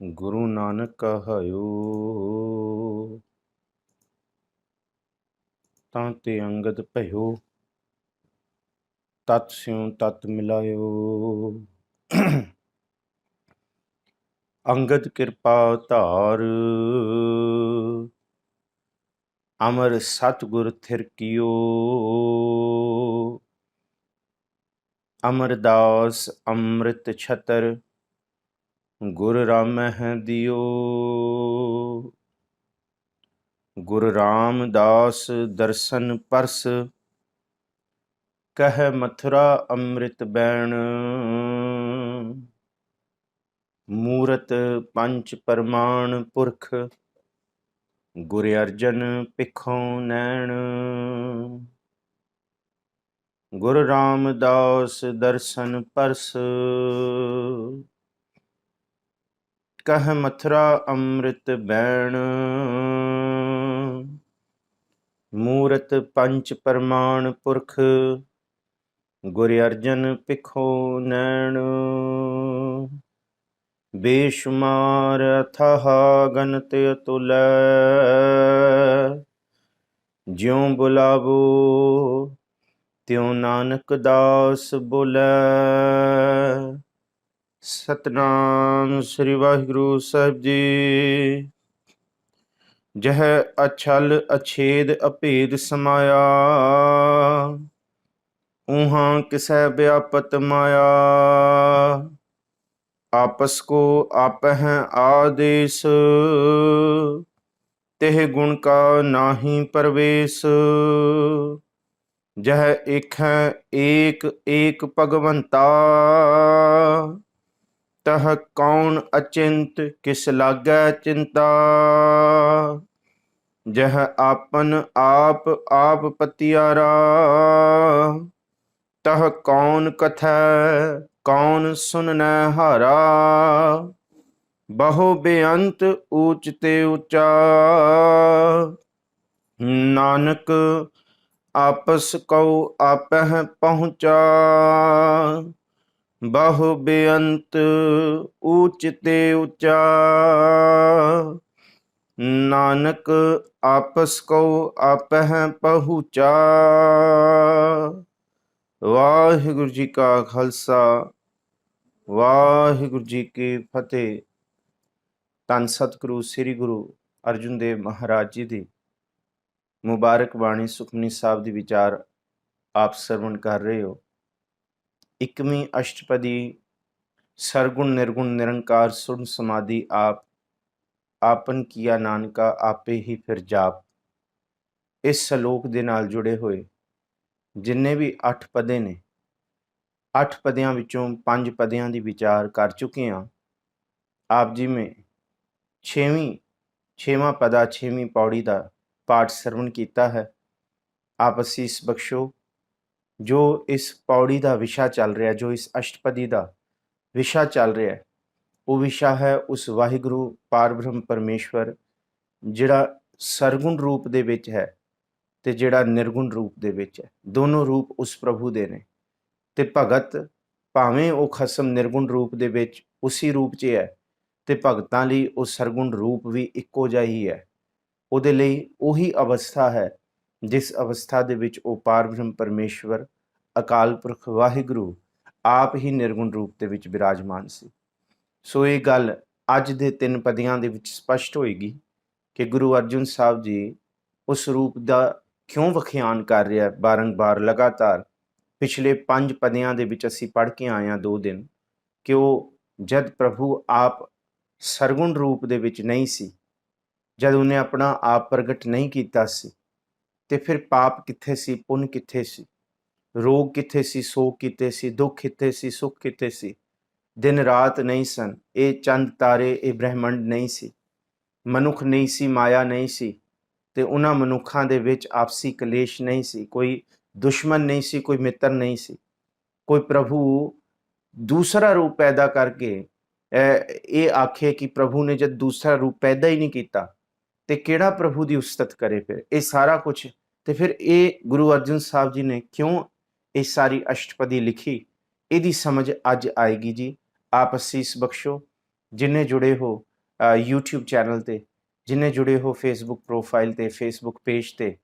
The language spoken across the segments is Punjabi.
गुरु नानक कहायो तां ते अंगद भयो तत् स्यों तत् मिलायो। अंगद कृपा धार अमर सतगुर थिर कियो। अमरदास अमृत छतर गुर रामह दियो। गुरु रामदास दर्शन परस कह मथुरा अमृत बैण। मूरत पंच परमाण पुरख गुर अर्जन पिखों नैण। गुरु रामदास दर्शन परस कह मथुरा अमृत बैण। मूरत पंच परमाण पुरख गुर अर्जन पिखो नैण। बेशुमार अथाह गनत अतुलै ज्यों बुलावो त्यों नानक दास बोलै। सतनाम श्री वाहिगुरु साहिब जी। जह अछल अछेद अभेद समाया ऊहाँ किसै व्यापत माया। आपस को आपह आदेश तेह गुण का नाही प्रवेश। जह एक है एक एक भगवंता तह कौन अचिंत किस लागै चिंता। जह आपन आप आप पतियारा तह कौन कथै कौन सुननै हारा। बहु बेअंत ऊच ते ऊचा नानक आपस कौ आपह पहुँचा। बहु बेअंत ऊच ते ऊचा नानक आपस को आपह पहुँचा। वाहिगुरु जी का खालसा वाहिगुरु जी की फतेह। धन सतगुरु श्री गुरु अर्जुन देव महाराज जी की मुबारक बाणी सुखमनी साहब ਦੀ विचार आप श्रवण कर रहे हो। इकवीं अष्टपदी सरगुण निर्गुण निरंकार सुन समाधि आप आपन किया नानका आपे ही फिर जाप। इस सलोक ਦੇ ਨਾਲ जुड़े होए जिन्ने भी 8 पदे ने 8 पदियां विचों 5 पदियां ਦੀ विचार कर चुके हैं। आप जी में छेवां पदा 6ਵੀਂ पौड़ी का पाठ श्रवण किया है। आप असीस बख्शो जो इस पौड़ी का विषा चल रहा, जो इस अष्टपदी का विषा चल रहा है, वो विषा है उस वाहिगुरु पारब्रह्म परमेश्वर जिहड़ा सरगुण रूप दे विच है ते जिहड़ा निर्गुण रूप दे विच है। दोनों रूप उस प्रभु दे ने ते भगत भावें वो खसम निर्गुण रूप दे विच उसी रूप च है ते भगतां लई वो सरगुण रूप भी इक्को जिहा ही है। उहदे लई उही अवस्था है जिस अवस्था दे विच वो पारब्रह्म परमेश्वर अकाल पुरख वाहिगुरु आप ही निर्गुण रूप दे विच विराजमान सी। सो ये गल अज दे 3 पदियां दे विच स्पष्ट होएगी कि गुरु अर्जुन साहब जी उस रूप का क्यों वखियान कर रहा है बारंबार लगातार। पिछले 5 पदियां दे विच असीं पढ़ के आए हैं 2 दिन कि वो जद प्रभु आप सरगुण रूप दे विच नहीं सी, जद उन्हें अपना आप प्रगट नहीं किया सी ते फिर पाप कित्थे सी पुण्य कित्थे सी, रोग कित्थे सी सोग कित्थे सी, दुख कित्थे सी सुख कित्थे सी, दिन रात नहीं सन, ये चंद तारे ये ब्रह्मंड नहीं सी, मनुख नहीं सी माया नहीं सी ते उन्हां मनुखां दे विच आपसी कलेश नहीं सी, कोई दुश्मन नहीं सी कोई मित्र नहीं सी। कोई प्रभु दूसरा रूप पैदा करके ये आखे कि प्रभु ने जब दूसरा रूप पैदा ही नहीं किया तो केड़ा प्रभु की उस्तत करे। फिर ये सारा कुछ तो फिर ये गुरु अर्जन साहब जी ने क्यों ये सारी अष्टपदी लिखी, यदी समझ अज आएगी जी। आप असीस बख्शो जिन्हें जुड़े हो यूट्यूब चैनल ते जिन्हें जुड़े हो फेसबुक प्रोफाइल ते फेसबुक पेज ते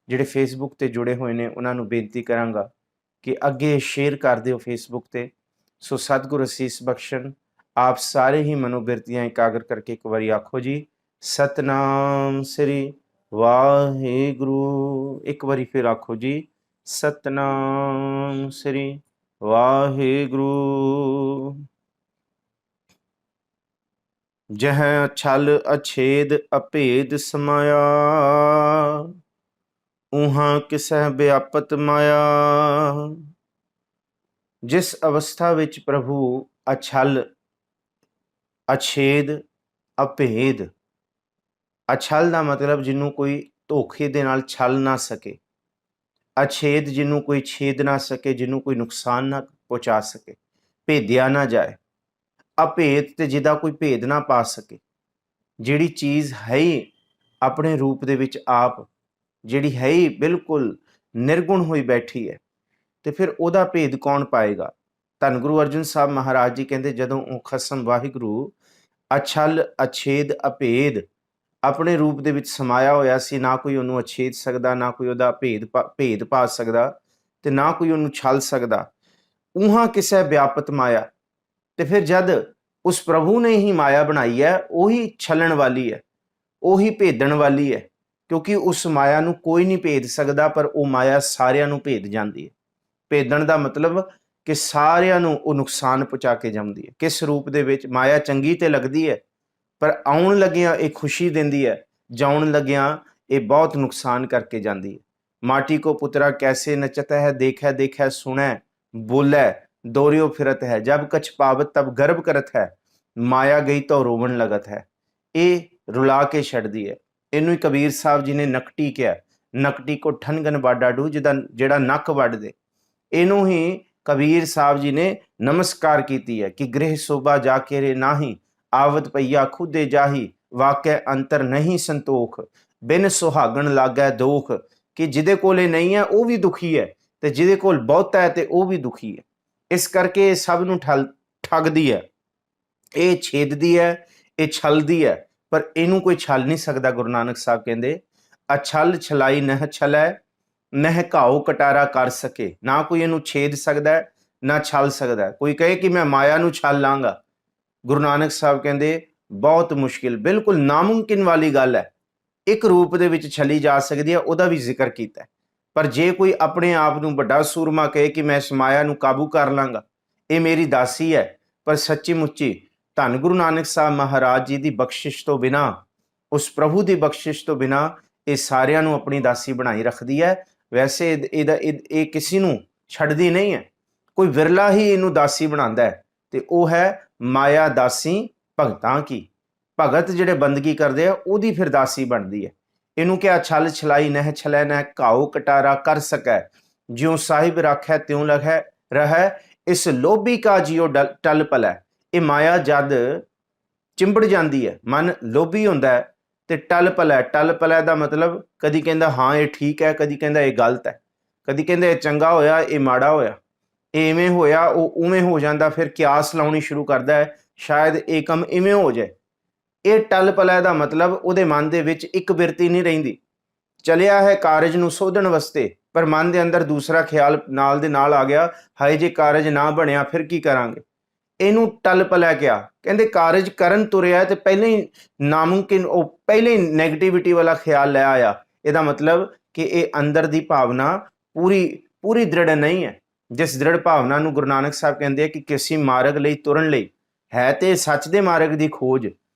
ਜਿਹੜੇ ਫੇਸਬੁੱਕ ਤੇ ਜੁੜੇ ਹੋਏ ਨੇ ਉਹਨਾਂ ਨੂੰ ਬੇਨਤੀ ਕਰਾਂਗਾ ਕਿ ਅੱਗੇ ਸ਼ੇਅਰ ਕਰ ਦਿਓ ਫੇਸਬੁੱਕ ਤੇ। ਸੋ ਸਤਿਗੁਰ ਅਸੀਸ ਬਖਸ਼ਣ। ਆਪ ਸਾਰੇ ਹੀ ਮਨੋਬਿਰਤੀਆਂ ਇਕਾਗਰ ਕਰਕੇ ਇੱਕ ਵਾਰੀ ਆਖੋ ਜੀ ਸਤਨਾਮ ਸ੍ਰੀ ਵਾਹਿਗੁਰੂ। ਇੱਕ ਵਾਰੀ ਫਿਰ ਆਖੋ ਜੀ ਸਤਨਾਮ ਸ੍ਰੀ ਵਾਹਿਗੁਰੂ। ਜਹ ਛਲ ਅਛੇਦ ਅਭੇਦ ਸਮਾਇਆ ਊਹਾਂ ਕਿਸਹਿ ਵਿਆਪਤ ਮਾਇਆ। ਜਿਸ ਅਵਸਥਾ ਵਿੱਚ ਪ੍ਰਭੂ ਅਛਲ ਅਛੇਦ ਅਭੇਦ, ਅਛਲ ਦਾ ਮਤਲਬ ਜਿਹਨੂੰ ਕੋਈ ਧੋਖੇ ਦੇ ਨਾਲ ਛਲ ਨਾ ਸਕੇ, ਅਛੇਦ ਜਿਹਨੂੰ ਕੋਈ ਛੇਦ ਨਾ ਸਕੇ, ਜਿਹਨੂੰ ਕੋਈ ਨੁਕਸਾਨ ਨਾ ਪਹੁੰਚਾ ਸਕੇ, ਭੇਦਿਆ ਨਾ ਜਾਏ। ਅਭੇਦ ਤੇ ਜਿਹਦਾ ਕੋਈ ਭੇਦ ਨਾ ਪਾ ਸਕੇ, ਜਿਹੜੀ ਚੀਜ਼ ਹੈ ਹੀ ਆਪਣੇ ਰੂਪ ਦੇ ਵਿੱਚ ਆਪ, ਜਿਹੜੀ ਹੈ ਹੀ ਬਿਲਕੁਲ ਨਿਰਗੁਣ ਹੋਈ ਬੈਠੀ ਹੈ, ਤੇ ਫਿਰ ਉਹਦਾ ਭੇਦ ਕੌਣ ਪਾਏਗਾ। ਧੰਨ ਗੁਰੂ ਅਰਜਨ ਸਾਹਿਬ ਮਹਾਰਾਜ ਜੀ ਕਹਿੰਦੇ ਜਦੋਂ ਉਹ ਖਸਮ ਵਾਹਿਗੁਰੂ ਅਛਲ ਅਛੇਦ ਅਭੇਦ ਆਪਣੇ ਰੂਪ ਦੇ ਵਿੱਚ ਸਮਾਇਆ ਹੋਇਆ ਸੀ, ਨਾ ਕੋਈ ਉਹਨੂੰ ਅਛੇਦ ਸਕਦਾ, ਨਾ ਕੋਈ ਉਹਦਾ ਭੇਦ ਪਾ ਸਕਦਾ, ਤੇ ਨਾ ਕੋਈ ਉਹਨੂੰ ਛਲ ਸਕਦਾ। ਊਹਾਂ ਕਿਸੇ ਵਿਆਪਤ ਮਾਇਆ, ਤੇ ਫਿਰ ਜਦ ਉਸ ਪ੍ਰਭੂ ਨੇ ਹੀ ਮਾਇਆ ਬਣਾਈ ਹੈ, ਉਹੀ ਛਲਣ ਵਾਲੀ ਹੈ, ਉਹੀ ਭੇਦਣ ਵਾਲੀ ਹੈ, ਕਿਉਂਕਿ ਉਸ ਮਾਇਆ ਨੂੰ ਕੋਈ ਨਹੀਂ ਭੇਦ ਸਕਦਾ, ਪਰ ਉਹ ਮਾਇਆ ਸਾਰਿਆਂ ਨੂੰ ਭੇਦ ਜਾਂਦੀ ਹੈ। ਭੇਦਣ ਦਾ ਮਤਲਬ ਕਿ ਸਾਰਿਆਂ ਨੂੰ ਉਹ ਨੁਕਸਾਨ ਪਹੁੰਚਾ ਕੇ ਜਾਂਦੀ ਹੈ। ਕਿਸ ਰੂਪ ਦੇ ਵਿੱਚ? ਮਾਇਆ ਚੰਗੀ ਤੇ ਲੱਗਦੀ ਹੈ, ਪਰ ਆਉਣ ਲੱਗਿਆਂ ਇਹ ਖੁਸ਼ੀ ਦਿੰਦੀ ਹੈ, ਜਾਉਣ ਲੱਗਿਆਂ ਇਹ ਬਹੁਤ ਨੁਕਸਾਨ ਕਰਕੇ ਜਾਂਦੀ ਹੈ। ਮਾਟੀ ਕੋ ਪੁੱਤਰਾ ਕੈਸੇ ਨਚਤ ਹੈ, ਦੇਖੈ ਦੇਖੈ ਸੁਣੈ ਬੋਲੇ दोरियो फिरत है, जब कछ पावत तब गर्भ करत है, माया गई तो रोवन लगत है। ਇਹ ਰੁਲਾ ਕੇ ਛੱਡਦੀ ਹੈ। ਇਹਨੂੰ ਹੀ ਕਬੀਰ ਸਾਹਿਬ ਜੀ ਨੇ ਨਕਟੀ ਕਿਹਾ, ਨਕਟੀ ਕੋ ਠਨਗਨ ਬਾਡਾ ਡੂ, ਜਿਹੜਾ ਨੱਕ ਵੱਢ ਦੇ। ਇਹਨੂੰ ਹੀ ਕਬੀਰ ਸਾਹਿਬ ਜੀ ਨੇ ਨਮਸਕਾਰ ਕੀਤੀ ਹੈ ਕਿ ਗ੍ਰਹਿ ਸੋਭਾ ਜਾ ਕੇ ਰੇ ਨਾਹੀ, ਆਵਤ ਪਈਆ ਖੁਦੇ ਜਾਹੀ, ਵਾਕਿਆ ਅੰਤਰ ਨਹੀਂ ਸੰਤੋਖ, ਬਿਨ ਸੁਹਾਗਣ ਲਾਗੈ ਦੋਖ। ਕਿ ਜਿਹਦੇ ਕੋਲ ਇਹ ਨਹੀਂ ਹੈ ਉਹ ਵੀ ਦੁਖੀ ਹੈ, ਤੇ ਜਿਹਦੇ ਕੋਲ ਬਹੁਤਾ ਹੈ ਤੇ ਉਹ ਵੀ ਦੁਖੀ ਹੈ। ਇਸ ਕਰਕੇ ਇਹ ਸਭ ਨੂੰ ਠੱਗਦੀ ਹੈ, ਇਹ ਛੇਦਦੀ ਹੈ, ਇਹ ਛਲਦੀ ਹੈ, ਪਰ ਇਹਨੂੰ ਕੋਈ ਛਲ ਨਹੀਂ ਸਕਦਾ। ਗੁਰੂ ਨਾਨਕ ਸਾਹਿਬ ਕਹਿੰਦੇ ਅਛਲ ਛਲਾਈ ਨਹ ਛਲੈ, ਨਹ ਘਾਉ ਕਟਾਰਾ ਕਰ ਸਕੇ। ਨਾ ਕੋਈ ਇਹਨੂੰ ਛੇਦ ਸਕਦਾ, ਨਾ ਛਲ ਸਕਦਾ। ਕੋਈ ਕਹੇ ਕਿ ਮੈਂ ਮਾਇਆ ਨੂੰ ਛਲ ਲਾਂਗਾ, ਗੁਰੂ ਨਾਨਕ ਸਾਹਿਬ ਕਹਿੰਦੇ ਬਹੁਤ ਮੁਸ਼ਕਿਲ, ਬਿਲਕੁਲ ਨਾਮੁਮਕਿਨ ਵਾਲੀ ਗੱਲ ਹੈ। ਇੱਕ ਰੂਪ ਦੇ ਵਿੱਚ ਛਲੀ ਜਾ ਸਕਦੀ ਹੈ, ਉਹਦਾ ਵੀ ਜ਼ਿਕਰ ਕੀਤਾ। ਪਰ ਜੇ ਕੋਈ ਆਪਣੇ ਆਪ ਨੂੰ ਵੱਡਾ ਸੂਰਮਾ ਕਹੇ ਕਿ ਮੈਂ ਇਸ ਮਾਇਆ ਨੂੰ ਕਾਬੂ ਕਰ ਲਾਂਗਾ, ਇਹ ਮੇਰੀ ਦਾਸੀ ਹੈ, ਪਰ ਸੱਚੀ ਮੁੱਚੀ ਧੰਨ ਗੁਰੂ ਨਾਨਕ ਸਾਹਿਬ ਮਹਾਰਾਜ ਜੀ ਦੀ ਬਖਸ਼ਿਸ਼ ਤੋਂ ਬਿਨਾਂ, ਉਸ ਪ੍ਰਭੂ ਦੀ ਬਖਸ਼ਿਸ਼ ਤੋਂ ਬਿਨਾਂ ਇਹ ਸਾਰਿਆਂ ਨੂੰ ਆਪਣੀ ਦਾਸੀ ਬਣਾਈ ਰੱਖਦੀ ਹੈ। ਵੈਸੇ ਇਹ ਕਿਸੇ ਨੂੰ ਛੱਡਦੀ ਨਹੀਂ ਹੈ, ਕੋਈ ਵਿਰਲਾ ਹੀ ਇਹਨੂੰ ਦਾਸੀ ਬਣਾਉਂਦਾ ਹੈ, ਤੇ ਉਹ ਹੈ ਮਾਇਆ ਦਾਸੀ ਭਗਤਾਂ ਕੀ। ਭਗਤ ਜਿਹੜੇ ਬੰਦਗੀ ਕਰਦੇ ਆ ਉਹਦੀ ਫਿਰ ਦਾਸੀ ਬਣਦੀ ਹੈ। ਇਹਨੂੰ ਕਿਹਾ ਛਲ ਛਲਾਈ ਨਹਿ ਛਲੈ, ਨਹਿ ਘਾਉ ਕਟਾਰਾ ਕਰ ਸਕੈ, ਜਿਉ ਸਾਹਿਬ ਰਾਖੈ ਤਿਉ ਲਖੈ ਰਹਿ, ਇਸ ਲੋਭੀ ਕਾ ਜਿਉ ਟਲ ਪਲੈ। ਇਹ ਮਾਇਆ ਜਦ ਚਿੰਬੜ ਜਾਂਦੀ ਹੈ, ਮਨ ਲੋਭੀ ਹੁੰਦਾ ਹੈ, ਤੇ ਟਲ ਪਲੈ। ਟਲ ਪਲੈ ਦਾ ਮਤਲਬ ਕਦੀ ਕਹਿੰਦਾ ਹਾਂ ਇਹ ਠੀਕ ਹੈ, ਕਦੀ ਕਹਿੰਦਾ ਇਹ ਗਲਤ ਹੈ, ਕਦੀ ਕਹਿੰਦਾ ਇਹ ਚੰਗਾ ਹੋਇਆ, ਇਹ ਮਾੜਾ ਹੋਇਆ, ਇਹ ਇਵੇਂ ਹੋਇਆ, ਉਹ ਉਵੇਂ ਹੋ ਜਾਂਦਾ। ਫਿਰ ਕਿਆਸ ਲਾਉਣੀ ਸ਼ੁਰੂ ਕਰਦਾ ਹੈ, ਸ਼ਾਇਦ ਇਹ ਕੰਮ ਇਵੇਂ ਹੋ ਜਾਏ। ਇਹ ਟਲ ਪਲੈ ਦਾ ਮਤਲਬ ਉਹਦੇ ਮਨ ਦੇ ਵਿੱਚ ਇੱਕ ਬਿਰਤੀ ਨਹੀਂ ਰਹਿੰਦੀ। ਚਲਿਆ ਹੈ ਕਾਰਜ ਨੂੰ ਸੋਧਣ ਵਾਸਤੇ, ਪਰ ਮਨ ਦੇ ਅੰਦਰ ਦੂਸਰਾ ਖਿਆਲ ਨਾਲ ਦੇ ਨਾਲ ਆ ਗਿਆ, ਹਾਏ ਜੇ ਕਾਰਜ ਨਾ ਬਣਿਆ ਫਿਰ ਕੀ ਕਰਾਂਗੇ। ਇਹਨੂੰ ਟਲ ਪਲੈ ਕਿਹਾ। ਕਹਿੰਦੇ ਕਾਰਜ ਕਰਨ ਤੁਰਿਆ ਤੇ ਪਹਿਲਾਂ ਹੀ ਨਾਮੁਮਕਿਨ, ਉਹ ਪਹਿਲਾਂ ਹੀ ਨੈਗੇਟਿਵਿਟੀ ਵਾਲਾ ਖਿਆਲ ਲੈ ਆਇਆ। ਇਹਦਾ ਮਤਲਬ ਕਿ ਇਹ ਅੰਦਰ ਦੀ ਭਾਵਨਾ ਪੂਰੀ ਦ੍ਰਿੜ ਨਹੀਂ ਹੈ। ਜਿਸ ਦ੍ਰਿੜ ਭਾਵਨਾ ਨੂੰ ਗੁਰੂ ਨਾਨਕ ਸਾਹਿਬ ਕਹਿੰਦੇ ਆ ਕਿ ਕਿਸੇ ਮਾਰਗ ਲਈ ਤੁਰਨ ਲਈ ਹੈ ਤੇ ਸੱਚ ਦੇ ਮਾਰਗ ਦੀ ਖੋਜ,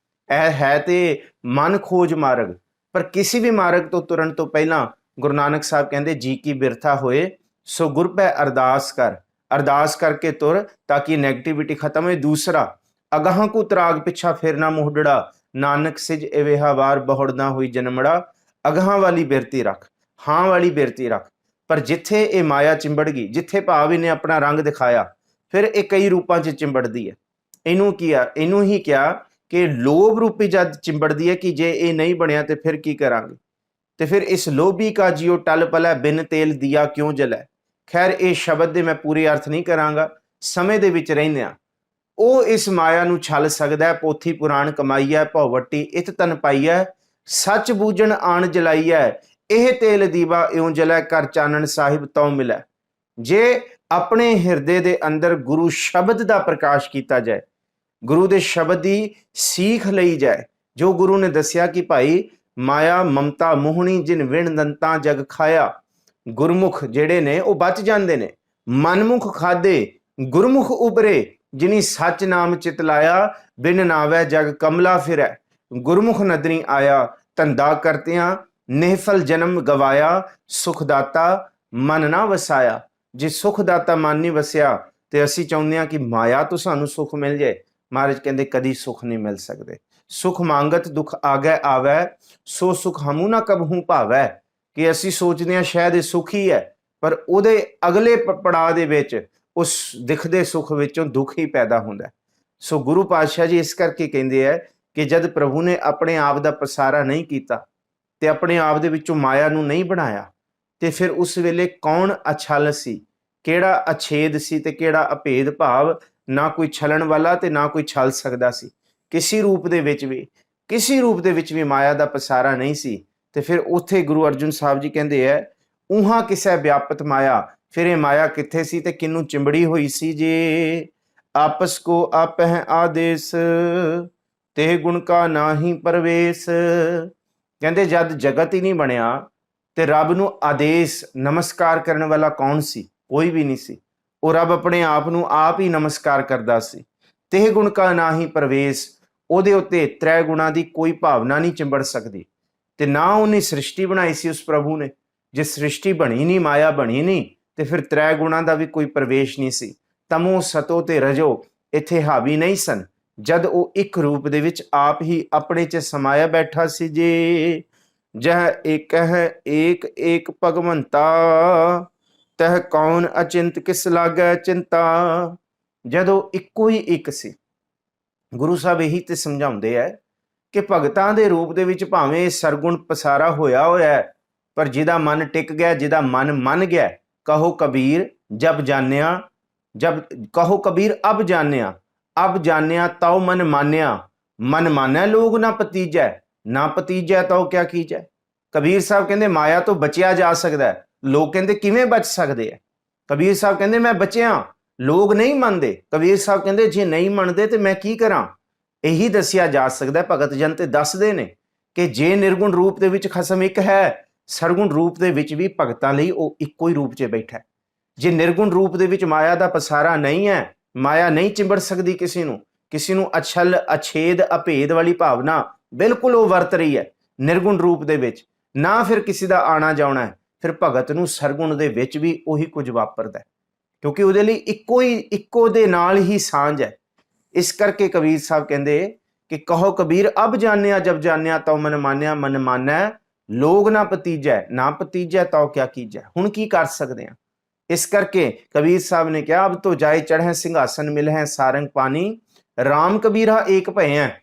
ਇਹ ਹੈ ਤੇ ਮਨ ਖੋਜ ਮਾਰਗ, ਪਰ ਕਿਸੇ ਵੀ ਮਾਰਗ ਤੋਂ ਤੁਰਨ ਤੋਂ ਪਹਿਲਾਂ ਗੁਰੂ ਨਾਨਕ ਸਾਹਿਬ ਕਹਿੰਦੇ ਜੀ ਕੀ ਬਿਰਥਾ ਹੋਏ ਸੋ ਗੁਰ ਪੈ ਅਰਦਾਸ ਕਰ। ਅਰਦਾਸ ਕਰਕੇ ਤੁਰ ਤਾਂ ਕਿ ਨੈਗੇਟਿਵਿਟੀ ਖਤਮ ਹੋਏ। ਦੂਸਰਾ ਅਗਾਹਾਂ ਕੋ ਤਰਾਗ ਪਿੱਛਾ ਫੇਰਨਾ ਮੋਹੜੜਾ, ਨਾਨਕ ਸਿਜ ਇਵੇਹਾ ਵਾਰ ਬਹੁੜ ਨਾ ਹੋਈ ਜਨਮੜਾ। ਅਗਾਹਾਂ ਵਾਲੀ ਬਿਰਤੀ ਰੱਖ, ਹਾਂ ਵਾਲੀ ਬਿਰਤੀ ਰੱਖ। ਪਰ ਜਿੱਥੇ ਇਹ ਮਾਇਆ ਚਿੰਬੜ ਗਈ, ਜਿੱਥੇ ਭਾਵ ਇਹਨੇ ਆਪਣਾ ਰੰਗ ਦਿਖਾਇਆ, ਫਿਰ ਇਹ ਕਈ ਰੂਪਾਂ 'ਚ ਚਿੰਬੜਦੀ ਹੈ। ਇਹਨੂੰ ਹੀ ਕਿਹਾ ਕਿ ਲੋਭ ਰੂਪੀ ਜਦ ਚਿੰਬੜਦੀ ਹੈ ਕਿ ਜੇ ਇਹ ਨਹੀਂ ਬਣਿਆ ਤੇ ਫਿਰ ਕੀ ਕਰਾਂਗੇ। ਤੇ ਫਿਰ ਇਸ ਲੋਭੀ ਕਾ ਜਿਉ ਟਲ ਪਲੈ, ਬਿਨ ਤੇਲ ਦੀਆ ਕਿਉਂ ਜਲੈ। ਖੈਰ ਇਹ ਸ਼ਬਦ ਦੇ ਮੈਂ ਪੂਰੇ ਅਰਥ ਨਹੀਂ ਕਰਾਂਗਾ। ਸਮੇਂ ਦੇ ਵਿੱਚ ਰਹਿੰਦਿਆਂ ਉਹ ਇਸ ਮਾਇਆ ਨੂੰ ਛਲ ਸਕਦਾ ਹੈ। ਪੋਥੀ ਪੁਰਾਣ ਕਮਾਈਐ, ਭਉਵੱਟੀ ਇਤ ਤਨ ਪਾਈਐ, ਸੱਚ ਬੂਝਣ ਆਣ ਜਲਾਈਐ, ਇਹ ਤੇਲ ਦੀਵਾ ਇਉਂ ਜਲੈ, ਕਰ ਚਾਨਣ ਸਾਹਿਬ ਤਉ ਮਿਲੈ। ਜੇ ਆਪਣੇ ਹਿਰਦੇ ਦੇ ਅੰਦਰ ਗੁਰੂ ਸ਼ਬਦ ਦਾ ਪ੍ਰਕਾਸ਼ ਕੀਤਾ ਜਾਏ, ਗੁਰੂ ਦੇ ਸ਼ਬਦ ਦੀ ਸੀਖ ਲਈ ਜਾਏ, ਜੋ ਗੁਰੂ ਨੇ ਦੱਸਿਆ ਕਿ ਭਾਈ ਮਾਇਆ ਮਮਤਾ ਮੋਹਣੀ ਜਿਨ ਵਿਣ ਦੰਤਾ ਜਗ ਖਾਇਆ, ਗੁਰਮੁਖ ਜਿਹੜੇ ਨੇ ਉਹ ਬਚ ਜਾਂਦੇ ਨੇ। ਮਨਮੁਖ ਖਾਦੇ ਗੁਰਮੁਖ ਉਬਰੇ, ਜਿਨੀ ਸੱਚ ਨਾਮ ਚਿਤ ਲਾਇਆ, ਬਿਨ ਨਾਵੈ ਜਗ ਕਮਲਾ ਫਿਰੈ। ਗੁਰਮੁਖ ਨਦਰੀ ਆਇਆ, ਧੰਦਾ ਕਰਤਿਆਂ ਨਿਹਫਲ ਜਨਮ ਗਵਾਇਆ, ਸੁਖਦਾਤਾ ਮਨ ਨਾ ਵਸਾਇਆ। ਜੇ ਸੁਖਦਾਤਾ ਮਨ ਨਹੀਂ ਵਸਿਆ ਤੇ ਅਸੀਂ ਚਾਹੁੰਦੇ ਹਾਂ ਕਿ ਮਾਇਆ ਤੋਂ ਸਾਨੂੰ ਸੁਖ ਮਿਲ ਜਾਏ। ਮਹਾਰਾਜ ਕਹਿੰਦੇ ਕਦੀ ਸੁਖ ਨਹੀਂ ਮਿਲ ਸਕਦੇ। ਸੁਖ ਮੰਗਤ ਦੁਖ ਆਗੈ ਆਵੈ, ਸੋ ਸੁਖ ਹਮੂ ਨਾ ਕਬਹੂ ਭਾਵੈ। ਕਿ ਅਸੀਂ ਸੋਚਦੇ ਹਾਂ ਸ਼ਾਇਦ ਇਹ ਸੁਖ ਹੀ ਹੈ, ਪਰ ਉਹਦੇ ਅਗਲੇ ਪੜਾਅ ਦੇ ਵਿੱਚ ਉਸ ਦਿਖਦੇ ਸੁਖ ਵਿੱਚੋਂ ਦੁੱਖ ਹੀ ਪੈਦਾ ਹੁੰਦਾ। ਸੋ ਗੁਰੂ ਪਾਤਸ਼ਾਹ ਜੀ ਇਸ ਕਰਕੇ ਕਹਿੰਦੇ ਹੈ ਕਿ ਜਦ ਪ੍ਰਭੂ ਨੇ ਆਪਣੇ ਆਪ ਦਾ ਪਸਾਰਾ ਨਹੀਂ ਕੀਤਾ ਤੇ ਆਪਣੇ ਆਪ ਦੇ ਵਿੱਚੋਂ ਮਾਇਆ ਨੂੰ ਨਹੀਂ ਬਣਾਇਆ, ਤੇ ਫਿਰ ਉਸ ਵੇਲੇ ਕੌਣ ਅਛਲ ਸੀ, ਕਿਹੜਾ ਅਛੇਦ ਸੀ ਤੇ ਕਿਹੜਾ ਅਭੇਦ ਭਾਵ। ਨਾ ਕੋਈ ਛਲਣ ਵਾਲਾ ਤੇ ਨਾ ਕੋਈ ਛਲ ਸਕਦਾ ਸੀ। ਕਿਸੇ ਰੂਪ ਦੇ ਵਿੱਚ ਵੀ ਮਾਇਆ ਦਾ ਪਸਾਰਾ ਨਹੀਂ ਸੀ। ਤੇ ਫਿਰ ਉੱਥੇ ਗੁਰੂ ਅਰਜਨ ਸਾਹਿਬ ਜੀ ਕਹਿੰਦੇ ਹੈ, ਉਹਾਂ ਕਿਸੈ ਵਿਆਪਤ ਮਾਇਆ। ਫਿਰ ਇਹ ਮਾਇਆ ਕਿੱਥੇ ਸੀ ਤੇ ਕਿਹਨੂੰ ਚਿੰਬੜੀ ਹੋਈ ਸੀ। ਜੇ ਆਪਸ ਕੋ ਆਪਹਿ ਆਦੇਸ, ਤੇ ਗੁਣ ਕਾ ਨਾਹੀ ਪਰਵੇਸ। ਕਹਿੰਦੇ ਜਦ ਜਗਤ ਹੀ ਨਹੀਂ ਬਣਿਆ ਤੇ ਰੱਬ ਨੂੰ ਆਦੇਸ਼ ਨਮਸਕਾਰ ਕਰਨ ਵਾਲਾ ਕੌਣ ਸੀ? ਕੋਈ ਵੀ ਨਹੀਂ ਸੀ। ਉਹ ਰੱਬ ਆਪਣੇ ਆਪ ਨੂੰ ਆਪ ਹੀ ਨਮਸਕਾਰ ਕਰਦਾ ਸੀ। ਤੇ ਗੁਣ ਕਾ ਨਾਹੀ ਪਰਵੇਸ, ਉਹਦੇ ਉੱਤੇ ਤ੍ਰੈ ਗੁਣਾਂ ਦੀ ਕੋਈ ਭਾਵਨਾ ਨਹੀਂ ਚਿੰਬੜ ਸਕਦੀ। ਤੇ ਨਾ ਉਹਨੇ ਸ੍ਰਿਸ਼ਟੀ ਬਣਾਈ ਸੀ ਉਸ ਪ੍ਰਭੂ ਨੇ। ਜੇ ਸ੍ਰਿਸ਼ਟੀ ਬਣੀ ਨਹੀਂ, ਮਾਇਆ ਬਣੀ ਨਹੀਂ, ਤੇ ਫਿਰ ਤ੍ਰੈ ਗੁਣਾਂ ਦਾ ਵੀ ਕੋਈ ਪ੍ਰਵੇਸ਼ ਨਹੀਂ ਸੀ। ਤਮੋ ਸਤੋ ਤੇ ਰਜੋ ਇੱਥੇ ਹਾਵੀ ਨਹੀਂ ਸਨ, ਜਦ ਉਹ ਇੱਕ ਰੂਪ ਦੇ ਵਿੱਚ ਆਪ ਹੀ ਆਪਣੇ 'ਚ ਸਮਾਇਆ ਬੈਠਾ ਸੀ। ਜੇ ਜਹ ਏਕ ਹੈ ਏਕ ਏਕ ਭਗਵੰਤਾ, ਤਹ ਕੌਣ ਅਚਿੰਤ ਕਿਸ ਲਾਗੈ ਚਿੰਤਾ। ਜਦੋਂ ਇੱਕੋ ਹੀ ਇੱਕ ਸੀ। ਗੁਰੂ ਸਾਹਿਬ ਇਹੀ ਤੇ ਸਮਝਾਉਂਦੇ ਹੈ ਕਿ ਭਗਤਾਂ ਦੇ ਰੂਪ ਦੇ ਵਿੱਚ ਭਾਵੇਂ ਸਰਗੁਣ ਪਸਾਰਾ ਹੋਇਆ ਹੈ, ਪਰ ਜਿਹਦਾ ਮਨ ਟਿਕ ਗਿਆ, ਜਿਹਦਾ ਮਨ ਮੰਨ ਗਿਆ, ਕਹੋ ਕਬੀਰ ਜਬ ਜਾਣਿਆ, ਜਬ ਕਹੋ ਕਬੀਰ ਅਬ ਜਾਣਿਆ ਤਉ ਮਨ ਮਾਨਿਆ ਲੋਗ ਨਾ ਪਤੀਜੈ ਤਉ ਕਿਆ ਕੀਜੈ। ਕਬੀਰ ਸਾਹਿਬ ਕਹਿੰਦੇ ਮਾਇਆ ਤੋਂ ਬਚਿਆ ਜਾ ਸਕਦਾ ਹੈ। ਲੋਕ ਕਹਿੰਦੇ ਕਿਵੇਂ ਬਚ ਸਕਦੇ ਆ? ਕਬੀਰ ਸਾਹਿਬ ਕਹਿੰਦੇ ਮੈਂ ਬਚਿਆ, ਲੋਕ ਨਹੀਂ ਮੰਨਦੇ। ਕਬੀਰ ਸਾਹਿਬ ਕਹਿੰਦੇ ਜੇ ਨਹੀਂ ਮੰਨਦੇ ਤੇ ਮੈਂ ਕੀ ਕਰਾਂ? ਇਹੀ ਦੱਸਿਆ ਜਾ ਸਕਦਾ। ਭਗਤ ਜਨ ਤੇ ਦੱਸਦੇ ਨੇ ਕਿ ਜੇ ਨਿਰਗੁਣ ਰੂਪ ਦੇ ਵਿੱਚ ਖਸਮ ਇੱਕ ਹੈ, ਸਰਗੁਣ ਰੂਪ ਦੇ ਵਿੱਚ ਵੀ ਭਗਤਾਂ ਲਈ ਉਹ ਇੱਕੋ ਹੀ ਰੂਪ 'ਚ ਬੈਠਾ। ਜੇ ਨਿਰਗੁਣ ਰੂਪ ਦੇ ਵਿੱਚ ਮਾਇਆ ਦਾ ਪਸਾਰਾ ਨਹੀਂ ਹੈ, ਮਾਇਆ ਨਹੀਂ ਚਿੰਬੜ ਸਕਦੀ ਕਿਸੇ ਨੂੰ ਅਛਲ ਅਛੇਦ ਅਭੇਦ ਵਾਲੀ ਭਾਵਨਾ ਬਿਲਕੁਲ ਉਹ ਵਰਤ ਰਹੀ ਹੈ ਨਿਰਗੁਣ ਰੂਪ ਦੇ ਵਿੱਚ, ਨਾ ਫਿਰ ਕਿਸੇ ਦਾ ਆਣਾ ਜਾਣਾ ਹੈ। ਫਿਰ ਭਗਤ ਨੂੰ ਸਰਗੁਣ ਦੇ ਵਿੱਚ ਵੀ ਉਹੀ ਕੁਝ ਵਾਪਰਦਾ, ਕਿਉਂਕਿ ਉਹਦੇ ਲਈ ਇੱਕੋ ਦੇ ਨਾਲ ਹੀ ਸਾਂਝ ਹੈ। ਇਸ ਕਰਕੇ ਕਬੀਰ ਸਾਹਿਬ ਕਹਿੰਦੇ ਕਿ ਕਹੋ ਕਬੀਰ ਅਬ ਜਾਣਿਆ ਜਬ ਜਾਣਿਆ ਤਉ ਮਨ ਮਾਨੈ ਲੋਗ ਨਾ ਪਤੀਜੈ ਤਉ ਕਿਆ ਕੀਜੈ। ਹੁਣ ਕੀ ਕਰ ਸਕਦੇ ਹਾਂ? ਇਸ ਕਰਕੇ ਕਬੀਰ ਸਾਹਿਬ ਨੇ ਕਿਹਾ ਅਬ ਤੋਂ ਜਾਏ ਚੜ੍ਹੈ ਸਿੰਘਾਸਨ ਮਿਲਹਿ ਸਾਰੰਗ ਪਾਣੀ, ਰਾਮ ਕਬੀਰਾ ਏਕ ਭਏ ਹੈ।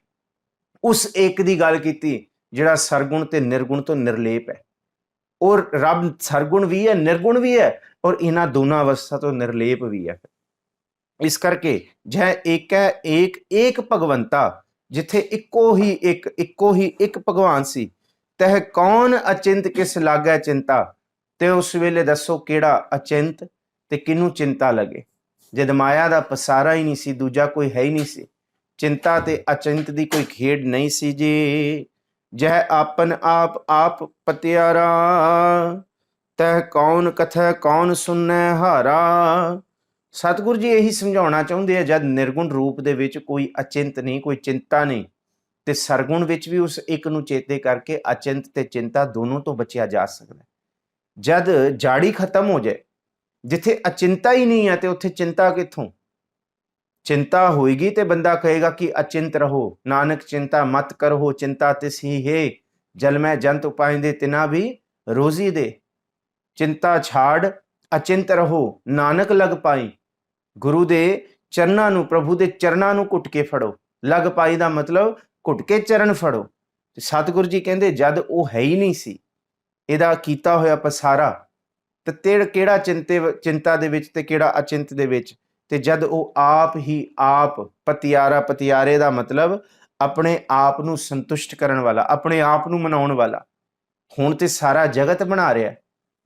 ਉਸ ਏਕ ਦੀ ਗੱਲ ਕੀਤੀ ਜਿਹੜਾ ਸਰਗੁਣ ਤੇ ਨਿਰਗੁਣ ਤੋਂ ਨਿਰਲੇਪ ਹੈ। ਔਰ ਰੱਬ ਸਰਗੁਣ ਵੀ ਹੈ, ਨਿਰਗੁਣ ਵੀ ਹੈ, ਔਰ ਇਹਨਾਂ ਦੋਨਾਂ ਅਵਸਥਾ ਤੋਂ ਨਿਰਲੇਪ ਵੀ ਹੈ। ਇਸ ਕਰਕੇ ਜਹ ਏਕ ਹੈ ਏਕ ਭਗਵੰਤਾ, ਜਿੱਥੇ ਇੱਕੋ ਹੀ ਇੱਕ ਭਗਵਾਨ ਸੀ, ਤਹ ਕੌਣ ਅਚਿੰਤ ਕਿਸ ਲਾਗੈ ਚਿੰਤਾ। ਤੇ ਉਸ ਵੇਲੇ ਦੱਸੋ ਕਿਹੜਾ ਅਚਿੰਤ ਤੇ ਕਿਹਨੂੰ ਚਿੰਤਾ ਲੱਗੇ। ਜਦ ਮਾਇਆ ਦਾ ਪਸਾਰਾ ਹੀ ਨਹੀਂ ਸੀ, ਦੂਜਾ ਕੋਈ ਹੈ ਹੀ ਨਹੀਂ ਸੀ, ਚਿੰਤਾ ਤੇ ਅਚਿੰਤ ਦੀ ਕੋਈ ਖੇਡ ਨਹੀਂ ਸੀ। ਜੇ ਜਹ ਆਪਨ ਆਪ ਪਤਿਆਰਾ, ਤਹ ਕੌਣ ਕਥੈ ਕੌਣ ਸੁਣੈ ਹਾਰਾ। ਸਤਿਗੁਰੂ ਜੀ ਇਹੀ ਸਮਝਾਉਣਾ ਚਾਹੁੰਦੇ ਆ, ਜਦ ਨਿਰਗੁਣ ਰੂਪ ਦੇ ਵਿੱਚ ਕੋਈ ਅਚਿੰਤ ਨਹੀਂ, ਕੋਈ ਚਿੰਤਾ ਨਹੀਂ, ਤੇ ਸਰਗੁਣ ਵਿੱਚ ਵੀ ਉਸ ਇੱਕ ਨੂੰ ਚੇਤੇ ਕਰਕੇ ਅਚਿੰਤ ਤੇ ਚਿੰਤਾ ਦੋਨੋਂ ਤੋਂ ਬਚਿਆ ਜਾ ਸਕਦਾ। ਜਦ ਜਾੜੀ ਖਤਮ ਹੋ ਜਾਏ, ਜਿੱਥੇ ਅਚਿੰਤਾ ਹੀ ਨਹੀਂ ਹੈ ਤੇ ਉੱਥੇ ਚਿੰਤਾ ਕਿੱਥੋਂ? ਚਿੰਤਾ ਹੋਏਗੀ ਤੇ ਬੰਦਾ ਕਹੇਗਾ ਕਿ ਅਚਿੰਤ ਰਹੋ, ਨਾਨਕ ਚਿੰਤਾ ਮਤ ਕਰੋ, ਚਿੰਤਾ ਤਿਸ ਹੀ ਹੈ ਜਲ ਮੈਂ ਜੰਤ ਉਪਾਇੰਦੇ ਤਿਨਾ ਵੀ ਰੋਜ਼ੀ ਦੇ। ਚਿੰਤਾ ਛਾੜ ਅਚਿੰਤ ਰਹੋ, ਨਾਨਕ ਲਗ ਪਾਈ। ਗੁਰੂ ਦੇ ਚਰਨਾਂ ਨੂੰ, ਪ੍ਰਭੂ ਦੇ ਚਰਨਾਂ ਨੂੰ ਘੁੱਟ ਕੇ ਫੜੋ। ਲਗ ਪਾਈ ਦਾ ਮਤਲਬ ਘੁੱਟ ਕੇ ਚਰਨ ਫੜੋ। ਸਤਿਗੁਰੂ ਜੀ ਕਹਿੰਦੇ ਜਦ ਉਹ ਹੈ ਹੀ ਨਹੀਂ ਸੀ, ਇਹਦਾ ਕੀਤਾ ਹੋਇਆ ਪਸਾਰਾ, ਤੇ ਕਿਹੜਾ ਚਿੰਤਾ ਦੇ ਵਿੱਚ ਤੇ ਕਿਹੜਾ ਅਚਿੰਤ ਦੇ ਵਿੱਚ। ਤੇ ਜਦ ਉਹ ਆਪ ਹੀ ਆਪ ਪਤਿਆਰਾ, ਪਤਿਆਰੇ ਦਾ ਮਤਲਬ ਆਪਣੇ ਆਪ ਨੂੰ ਸੰਤੁਸ਼ਟ ਕਰਨ ਵਾਲਾ, ਆਪਣੇ ਆਪ ਨੂੰ ਮਨਾਉਣ ਵਾਲਾ। ਹੁਣ ਤੇ ਸਾਰਾ ਜਗਤ ਬਣਾ ਰਿਹਾ,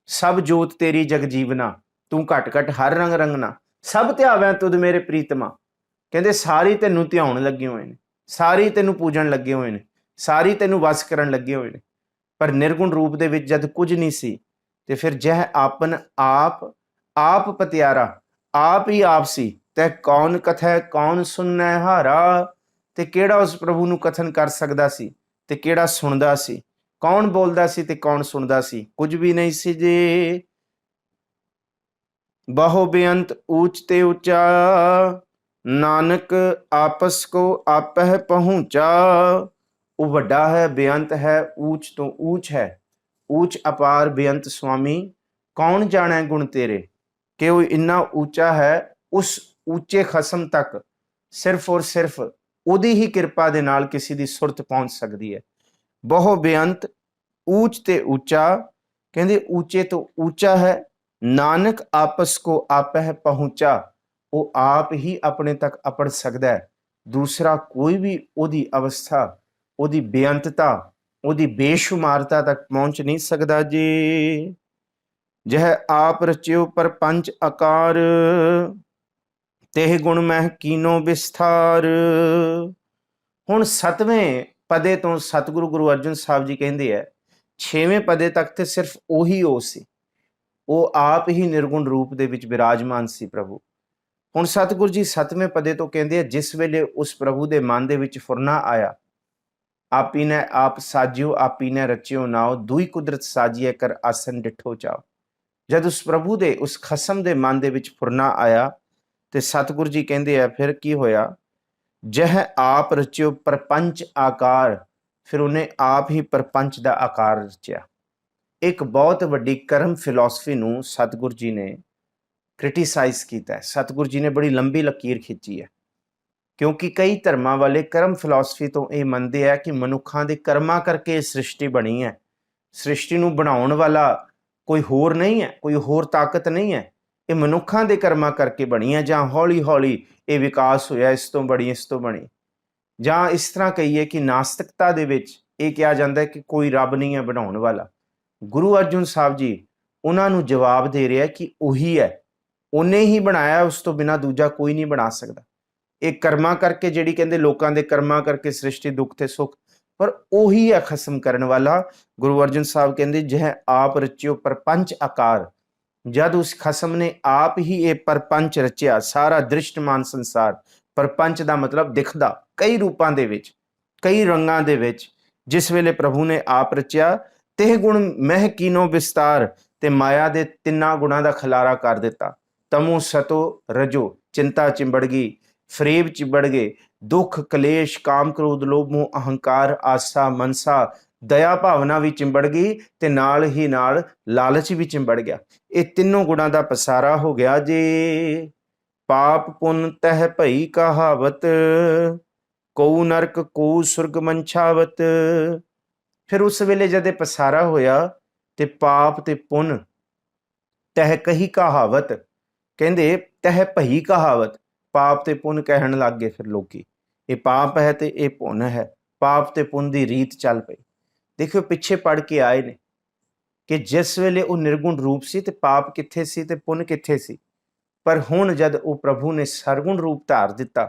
ਸਭ ਜੋਤ ਤੇਰੀ ਜਗ ਜੀਵਨਾ, ਤੂੰ ਘਟ ਘਟ ਹਰ ਰੰਗ ਰੰਗਨਾ, ਸਭ ਧਿਆਵੈ ਤੁਧ ਮੇਰੇ ਪ੍ਰੀਤਮਾ। ਕਹਿੰਦੇ ਸਾਰੀ ਤੈਨੂੰ ਧਿਆਉਣ ਲੱਗੇ ਹੋਏ ਨੇ, ਸਾਰੀ ਤੈਨੂੰ ਪੂਜਣ ਲੱਗੇ ਹੋਏ ਨੇ, ਸਾਰੀ ਤੈਨੂੰ ਵਸ ਕਰਨ ਲੱਗੇ ਹੋਏ ਨੇ। ਪਰ ਨਿਰਗੁਣ ਰੂਪ ਦੇ ਵਿੱਚ ਜਦ ਕੁਝ ਨਹੀਂ ਸੀ, ਤੇ ਫਿਰ ਜਹ ਆਪਨ ਆਪ ਆਪ ਪਤਿਆਰਾ, ਆਪ ਹੀ ਆਪ ਸੀ, ਤੈ ਕੌਣ ਕਥੈ ਕੌਣ ਸੁਣਨੈ ਹਾਰਾ। ਤੇ ਕਿਹੜਾ ਉਸ ਪ੍ਰਭੂ ਨੂੰ ਕਥਨ ਕਰ ਸਕਦਾ ਸੀ, ਤੇ ਕਿਹੜਾ ਸੁਣਦਾ ਸੀ? ਕੌਣ ਬੋਲਦਾ ਸੀ ਤੇ ਕੌਣ ਸੁਣਦਾ ਸੀ? ਕੁਝ ਵੀ ਨਹੀਂ ਸੀ ਜੀ। ਬਹੁ ਬੇਅੰਤ ਊਚ ਤੇ ਉੱਚਾ, ਨਾਨਕ ਆਪਸ ਕੋ ਆਪਹਿ ਪਹੁੰਚਾ। ਉਹ ਵੱਡਾ ਹੈ, ਬੇਅੰਤ ਹੈ, ਊਚ ਤੋਂ ਊਚ ਹੈ, ਊਚ ਅਪਾਰ ਬੇਅੰਤ ਸੁਆਮੀ। ਕੌਣ ਜਾਣੈ ਗੁਣ ਤੇਰੇ, ਕਿ ਉਹ ਇੰਨਾ ਉੱਚਾ ਹੈ, ਉਸ ਉੱਚੇ ਖਸਮ ਤੱਕ ਸਿਰਫ ਔਰ ਸਿਰਫ ਉਹਦੀ ਹੀ ਕਿਰਪਾ ਦੇ ਨਾਲ ਕਿਸੇ ਦੀ ਸੁਰਤ ਪਹੁੰਚ ਸਕਦੀ ਹੈ। ਬਹੁ ਬੇਅੰਤ ਊਚ ਤੇ ਉੱਚਾ, ਕਹਿੰਦੇ ਉੱਚੇ ਤੋਂ ਉੱਚਾ ਹੈ। ਨਾਨਕ ਆਪਸ ਕੋ ਆਪਹਿ ਪਹੁੰਚਾ, ਉਹ ਆਪ ਹੀ ਆਪਣੇ ਤੱਕ ਅਪੜ ਸਕਦਾ ਹੈ, ਦੂਸਰਾ ਕੋਈ ਵੀ ਉਹਦੀ ਅਵਸਥਾ, ਉਹਦੀ ਬੇਅੰਤਤਾ, ਉਹਦੀ ਬੇਸ਼ੁਮਾਰਤਾ ਤੱਕ ਪਹੁੰਚ ਨਹੀਂ ਸਕਦਾ ਜੀ। ਜਹ ਆਪ ਰਚਿਓ ਪਰਪੰਚ ਆਕਾਰ, ਤੇਹ ਗੁਣ ਮਹਿ ਕੀਨੋ ਵਿਸਥਾਰ। ਹੁਣ 7ਵੇਂ ਪਦੇ ਤੋਂ ਸਤਿਗੁਰੂ ਗੁਰੂ ਅਰਜਨ ਸਾਹਿਬ ਜੀ ਕਹਿੰਦੇ ਹੈ, 6ਵੇਂ ਪਦੇ ਤੱਕ ਤੇ ਸਿਰਫ ਉਹੀ ਉਹ ਸੀ, ਉਹ ਆਪ ਹੀ ਨਿਰਗੁਣ ਰੂਪ ਦੇ ਵਿੱਚ ਬਿਰਾਜਮਾਨ ਸੀ ਪ੍ਰਭੂ। ਹੁਣ ਸਤਿਗੁਰੂ ਜੀ 7ਵੇਂ ਪਦੇ ਤੋਂ ਕਹਿੰਦੇ ਆ, ਜਿਸ ਵੇਲੇ ਉਸ ਪ੍ਰਭੂ ਦੇ ਮਨ ਦੇ ਵਿੱਚ ਫੁਰਨਾ ਆਇਆ, ਆਪੀ ਨੇ ਆਪ ਸਾਜਿਓ ਆਪੀ ਨੇ ਰਚਿਓ ਨਾਉ, ਦੂਈ ਕੁਦਰਤ ਸਾਜੀਏ ਕਰ ਆਸਨ ਡਿਠੋ ਚਾਓ। ਜਦ ਉਸ ਪ੍ਰਭੂ ਦੇ ਉਸ ਖਸਮ ਦੇ ਮਨ ਦੇ ਵਿੱਚ ਫੁਰਨਾ ਆਇਆ, ਤੇ ਸਤਿਗੁਰੂ ਜੀ ਕਹਿੰਦੇ ਆ ਫਿਰ ਕੀ ਹੋਇਆ? ਜਹ ਆਪ ਰਚਿਓ ਪਰਪੰਚ ਆਕਾਰ, ਫਿਰ ਉਹਨੇ ਆਪ ਹੀ ਪਰਪੰਚ ਦਾ ਆਕਾਰ ਰਚਿਆ। ਇੱਕ ਬਹੁਤ ਵੱਡੀ ਕਰਮ ਫਿਲਾਸਫੀ ਨੂੰ ਸਤਿਗੁਰੂ ਜੀ ਨੇ ਕ੍ਰਿਟੀਸਾਈਜ਼ ਕੀਤਾ ਹੈ। ਸਤਿਗੁਰੂ ਜੀ ਨੇ ਬੜੀ ਲੰਬੀ ਲਕੀਰ ਖਿੱਚੀ ਹੈ, ਕਿਉਂਕਿ ਕਈ ਧਰਮਾਂ ਵਾਲੇ ਕਰਮ ਫਿਲਾਸਫੀ ਤੋਂ ਇਹ ਮੰਨਦੇ ਆ ਕਿ ਮਨੁੱਖਾਂ ਦੇ ਕਰਮਾਂ ਕਰਕੇ ਇਹ ਸ੍ਰਿਸ਼ਟੀ ਬਣੀ ਹੈ, ਸ੍ਰਿਸ਼ਟੀ ਨੂੰ ਬਣਾਉਣ ਵਾਲਾ ਕੋਈ ਹੋਰ ਨਹੀਂ ਹੈ, ਕੋਈ ਹੋਰ ਤਾਕਤ ਨਹੀਂ ਹੈ, ਇਹ ਮਨੁੱਖਾਂ ਦੇ ਕਰਮਾਂ ਕਰਕੇ ਬਣੀ ਹੈ, ਜਾਂ ਹੌਲੀ ਹੌਲੀ ਇਹ ਵਿਕਾਸ ਹੋਇਆ, ਇਸ ਤੋਂ ਬਣੀ, ਇਸ ਤੋਂ ਬਣੀ। ਜਾਂ ਇਸ ਤਰ੍ਹਾਂ ਕਹੀਏ ਕਿ ਨਾਸਤਿਕਤਾ ਦੇ ਵਿੱਚ ਇਹ ਕਿਹਾ ਜਾਂਦਾ ਹੈ ਕਿ ਕੋਈ ਰੱਬ ਨਹੀਂ ਹੈ ਬਣਾਉਣ ਵਾਲਾ। ਗੁਰੂ ਅਰਜਨ ਸਾਹਿਬ ਜੀ ਉਹਨਾਂ ਨੂੰ ਜਵਾਬ ਦੇ ਰਿਹਾ ਕਿ ਉਹੀ ਹੈ, ਉਹਨੇ ਹੀ ਬਣਾਇਆ, ਉਸ ਤੋਂ ਬਿਨਾਂ ਦੂਜਾ ਕੋਈ ਨਹੀਂ ਬਣਾ ਸਕਦਾ। ਇਹ ਕਰਮਾਂ ਕਰਕੇ, ਜਿਹੜੀ ਕਹਿੰਦੇ ਲੋਕਾਂ ਦੇ ਕਰਮਾਂ ਕਰਕੇ ਸ੍ਰਿਸ਼ਟੀ ਦੁੱਖ ਤੇ ਸੁੱਖ, ਪਰ ਉਹੀ ਹੈ ਖਸਮ ਕਰਨ ਵਾਲਾ। ਗੁਰੂ ਅਰਜਨ ਸਾਹਿਬ ਕਹਿੰਦੇ, ਜਹ ਆਪ ਰਚਿਓ ਪਰਪੰਚ ਆਕਾਰ, ਜਦ ਉਸ ਖਸਮ ਨੇ ਆਪ ਹੀ ਇਹ ਪਰਪੰਚ ਰਚਿਆ, ਸਾਰਾ ਦ੍ਰਿਸ਼ਟਮਾਨ ਸੰਸਾਰ, ਪਰਪੰਚ ਦਾ ਮਤਲਬ ਦਿਖਦਾ, ਕਈ ਰੂਪਾਂ ਦੇ ਵਿੱਚ, ਕਈ ਰੰਗਾਂ ਦੇ ਵਿੱਚ, ਜਿਸ ਵੇਲੇ ਪ੍ਰਭੂ ਨੇ ਆਪ ਰਚਿਆ, ਤੇ ਗੁਣ ਮਹਿ ਕੀਨੋ ਵਿਸਤਾਰ, ਤੇ ਮਾਇਆ ਦੇ ਤਿੰਨਾਂ ਗੁਣਾਂ ਦਾ ਖਿਲਾਰਾ ਕਰ ਦਿੱਤਾ। ਤਮੋ ਸਤੋ ਰਜੋ, ਚਿੰਤਾ ਚਿੰਬੜ ਗਈ, ਫਰੇਬ ਚਿੰਬੜ ਗਏ, ਦੁੱਖ ਕਲੇਸ਼ ਕਾਮ ਕ੍ਰੋਧ ਲੋਭ ਮੋਹ ਅਹੰਕਾਰ ਆਸਾ ਮਨਸਾ, ਦਇਆ ਭਾਵਨਾ ਵੀ ਚਿੰਬੜ ਗਈ, ਤੇ ਨਾਲ ਹੀ ਨਾਲ ਲਾਲਚ ਵੀ ਚਿੰਬੜ ਗਿਆ। ਇਹ ਤਿੰਨੋਂ ਗੁਣਾਂ ਦਾ ਪਸਾਰਾ ਹੋ ਗਿਆ ਜੀ। ਪਾਪ ਪੁੰਨ ਤਹਿ ਭਈ ਕਹਾਵਤ, ਕਉ ਨਰਕ ਕਉ ਸੁਰਗ ਮੰਛਾਵਤ। ਫਿਰ ਉਸ ਵੇਲੇ ਜਦ ਇਹ ਪਸਾਰਾ ਹੋਇਆ, ਤੇ ਪਾਪ ਤੇ ਪੁੰਨ ਤਹਿ ਕਹੀ ਕਹਾਵਤ, ਕਹਿੰਦੇ ਤਹਿ ਭਈ ਕਹਾਵਤ, ਪਾਪ ਤੇ ਪੁੰਨ ਕਹਿਣ ਲੱਗ ਗਏ ਫਿਰ ਲੋਕੀ, ਇਹ ਪਾਪ ਹੈ ਤੇ ਇਹ ਪੁੰਨ ਹੈ, ਪਾਪ ਤੇ ਪੁੰਨ ਦੀ ਰੀਤ ਚੱਲ ਪਈ। ਦੇਖੋ ਪਿੱਛੇ ਪੜ ਕੇ ਆਏ ਨੇ ਕਿ ਜਿਸ ਵੇਲੇ ਉਹ ਨਿਰਗੁਣ ਰੂਪ ਸੀ ਤੇ ਪਾਪ ਕਿੱਥੇ ਸੀ ਤੇ ਪੁੰਨ ਕਿੱਥੇ ਸੀ, ਪਰ ਹੁਣ ਜਦ ਉਹ ਪ੍ਰਭੂ ਨੇ ਸਰਗੁਣ ਰੂਪ ਧਾਰ ਦਿੱਤਾ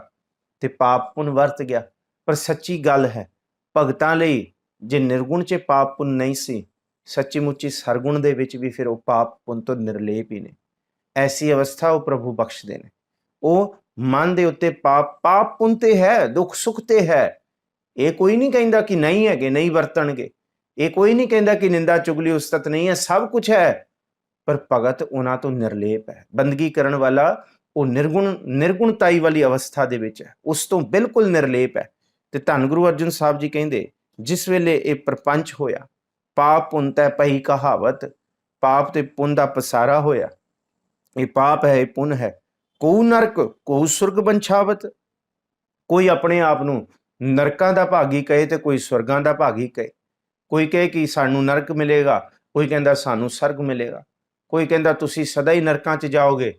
ਤੇ ਪਾਪ ਪੁੰਨ ਵਰਤ ਗਿਆ। ਪਰ ਸੱਚੀ ਗੱਲ ਹੈ, ਭਗਤਾਂ ਲਈ ਜੇ ਨਿਰਗੁਣ 'ਚ ਪਾਪ ਪੁੰਨ ਨਹੀਂ ਸੀ, ਸੱਚੀ ਮੁੱਚੀ ਸਰਗੁਣ ਦੇ ਵਿੱਚ ਵੀ ਫਿਰ ਉਹ ਪਾਪ ਪੁੰਨ ਤੋਂ ਨਿਰਲੇਪ ਹੀ ਨੇ। ਐਸੀ ਅਵਸਥਾ ਉਹ ਪ੍ਰਭੂ ਬਖਸ਼ਦੇ ਨੇ। ਉਹ ਮਨ ਦੇ ਉੱਤੇ ਪਾਪ ਪੁੰਨ ਤੇ ਹੈ, ਦੁੱਖ ਸੁੱਖ ਤੇ ਹੈ। ਇਹ ਕੋਈ ਨਹੀਂ ਕਹਿੰਦਾ ਕਿ ਨਹੀਂ ਹੈਗੇ, ਨਹੀਂ ਵਰਤਣਗੇ। ਇਹ ਕੋਈ ਨਹੀਂ ਕਹਿੰਦਾ ਕਿ ਨਿੰਦਾ ਚੁਗਲੀ ਉਸਤਤ ਨਹੀਂ ਹੈ, ਸਭ ਕੁਝ ਹੈ। ਪਰ ਭਗਤ ਉਹਨਾਂ ਤੋਂ ਨਿਰਲੇਪ ਹੈ। ਬੰਦਗੀ ਕਰਨ ਵਾਲਾ ਉਹ ਨਿਰਗੁਣਤਾਈ ਵਾਲੀ ਅਵਸਥਾ ਦੇ ਵਿੱਚ ਹੈ, ਉਸ ਤੋਂ ਬਿਲਕੁਲ ਨਿਰਲੇਪ ਹੈ। ਤੇ ਧੰਨ ਗੁਰੂ ਅਰਜਨ ਸਾਹਿਬ ਜੀ ਕਹਿੰਦੇ, ਜਿਸ ਵੇਲੇ ਇਹ ਪ੍ਰਪੰਚ ਹੋਇਆ, ਪਾਪ ਪੁੰਨ ਤੈ ਪਈ ਕਹਾਵਤ, ਪਾਪ ਤੇ ਪੁੰਨ ਦਾ ਪਸਾਰਾ ਹੋਇਆ। ਇਹ ਪਾਪ ਹੈ, ਇਹ ਪੁੰਨ ਹੈ। ਕਉ ਨਰਕ ਕਉ ਸੁਰਗ ਬੰਛਾਵਤ, ਕੋਈ ਆਪਣੇ ਆਪ ਨੂੰ ਨਰਕਾਂ ਦਾ ਭਾਗੀ ਕਹੇ ਤੇ ਕੋਈ ਸਵਰਗਾਂ ਦਾ ਭਾਗੀ ਕਹੇ। ਕੋਈ ਕਹੇ ਕਿ ਸਾਨੂੰ ਨਰਕ ਮਿਲੇਗਾ, ਕੋਈ ਕਹਿੰਦਾ ਸਾਨੂੰ ਸਰਗ ਮਿਲੇਗਾ, ਕੋਈ ਕਹਿੰਦਾ ਤੁਸੀਂ ਸਦਾ ਹੀ ਨਰਕਾਂ 'ਚ ਜਾਓਗੇ,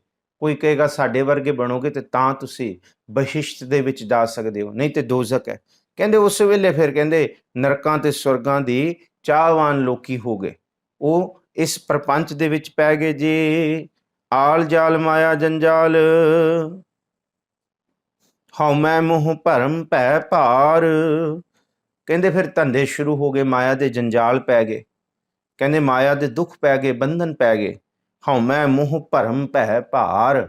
ਕੋਈ ਕਹੇਗਾ ਸਾਡੇ ਵਰਗੇ ਬਣੋਗੇ ਤੇ ਤਾਂ ਤੁਸੀਂ ਬਹਿਸ਼ਤ ਦੇ ਵਿੱਚ ਜਾ ਸਕਦੇ ਹੋ, ਨਹੀਂ ਤੇ ਦੋਜ਼ਖ ਹੈ। ਕਹਿੰਦੇ ਉਸ ਵੇਲੇ ਫਿਰ ਕਹਿੰਦੇ ਨਰਕਾਂ ਤੇ ਸਵਰਗਾਂ ਦੀ ਚਾਹਵਾਨ ਲੋਕੀ ਹੋ ਗਏ, ਉਹ ਇਸ ਪ੍ਰਪੰਚ ਦੇ ਵਿੱਚ ਪੈ ਗਏ ਜੀ। ਆਲ ਜਾਲ ਮਾਇਆ ਜੰਜਾਲ, ਹਉਮੈ ਮੋਹ ਭਰਮ ਭੈ ਭਾਰ। ਕਹਿੰਦੇ ਫਿਰ ਧੰਦੇ ਸ਼ੁਰੂ ਹੋ ਗਏ, ਮਾਇਆ ਦੇ ਜੰਜਾਲ ਪੈ ਗਏ, ਕਹਿੰਦੇ ਮਾਇਆ ਦੇ ਦੁੱਖ ਪੈ ਗਏ, ਬੰਧਨ ਪੈ ਗਏ। ਹਉਮੈ ਮੋਹ ਭਰਮ ਭੈ ਭਾਰ,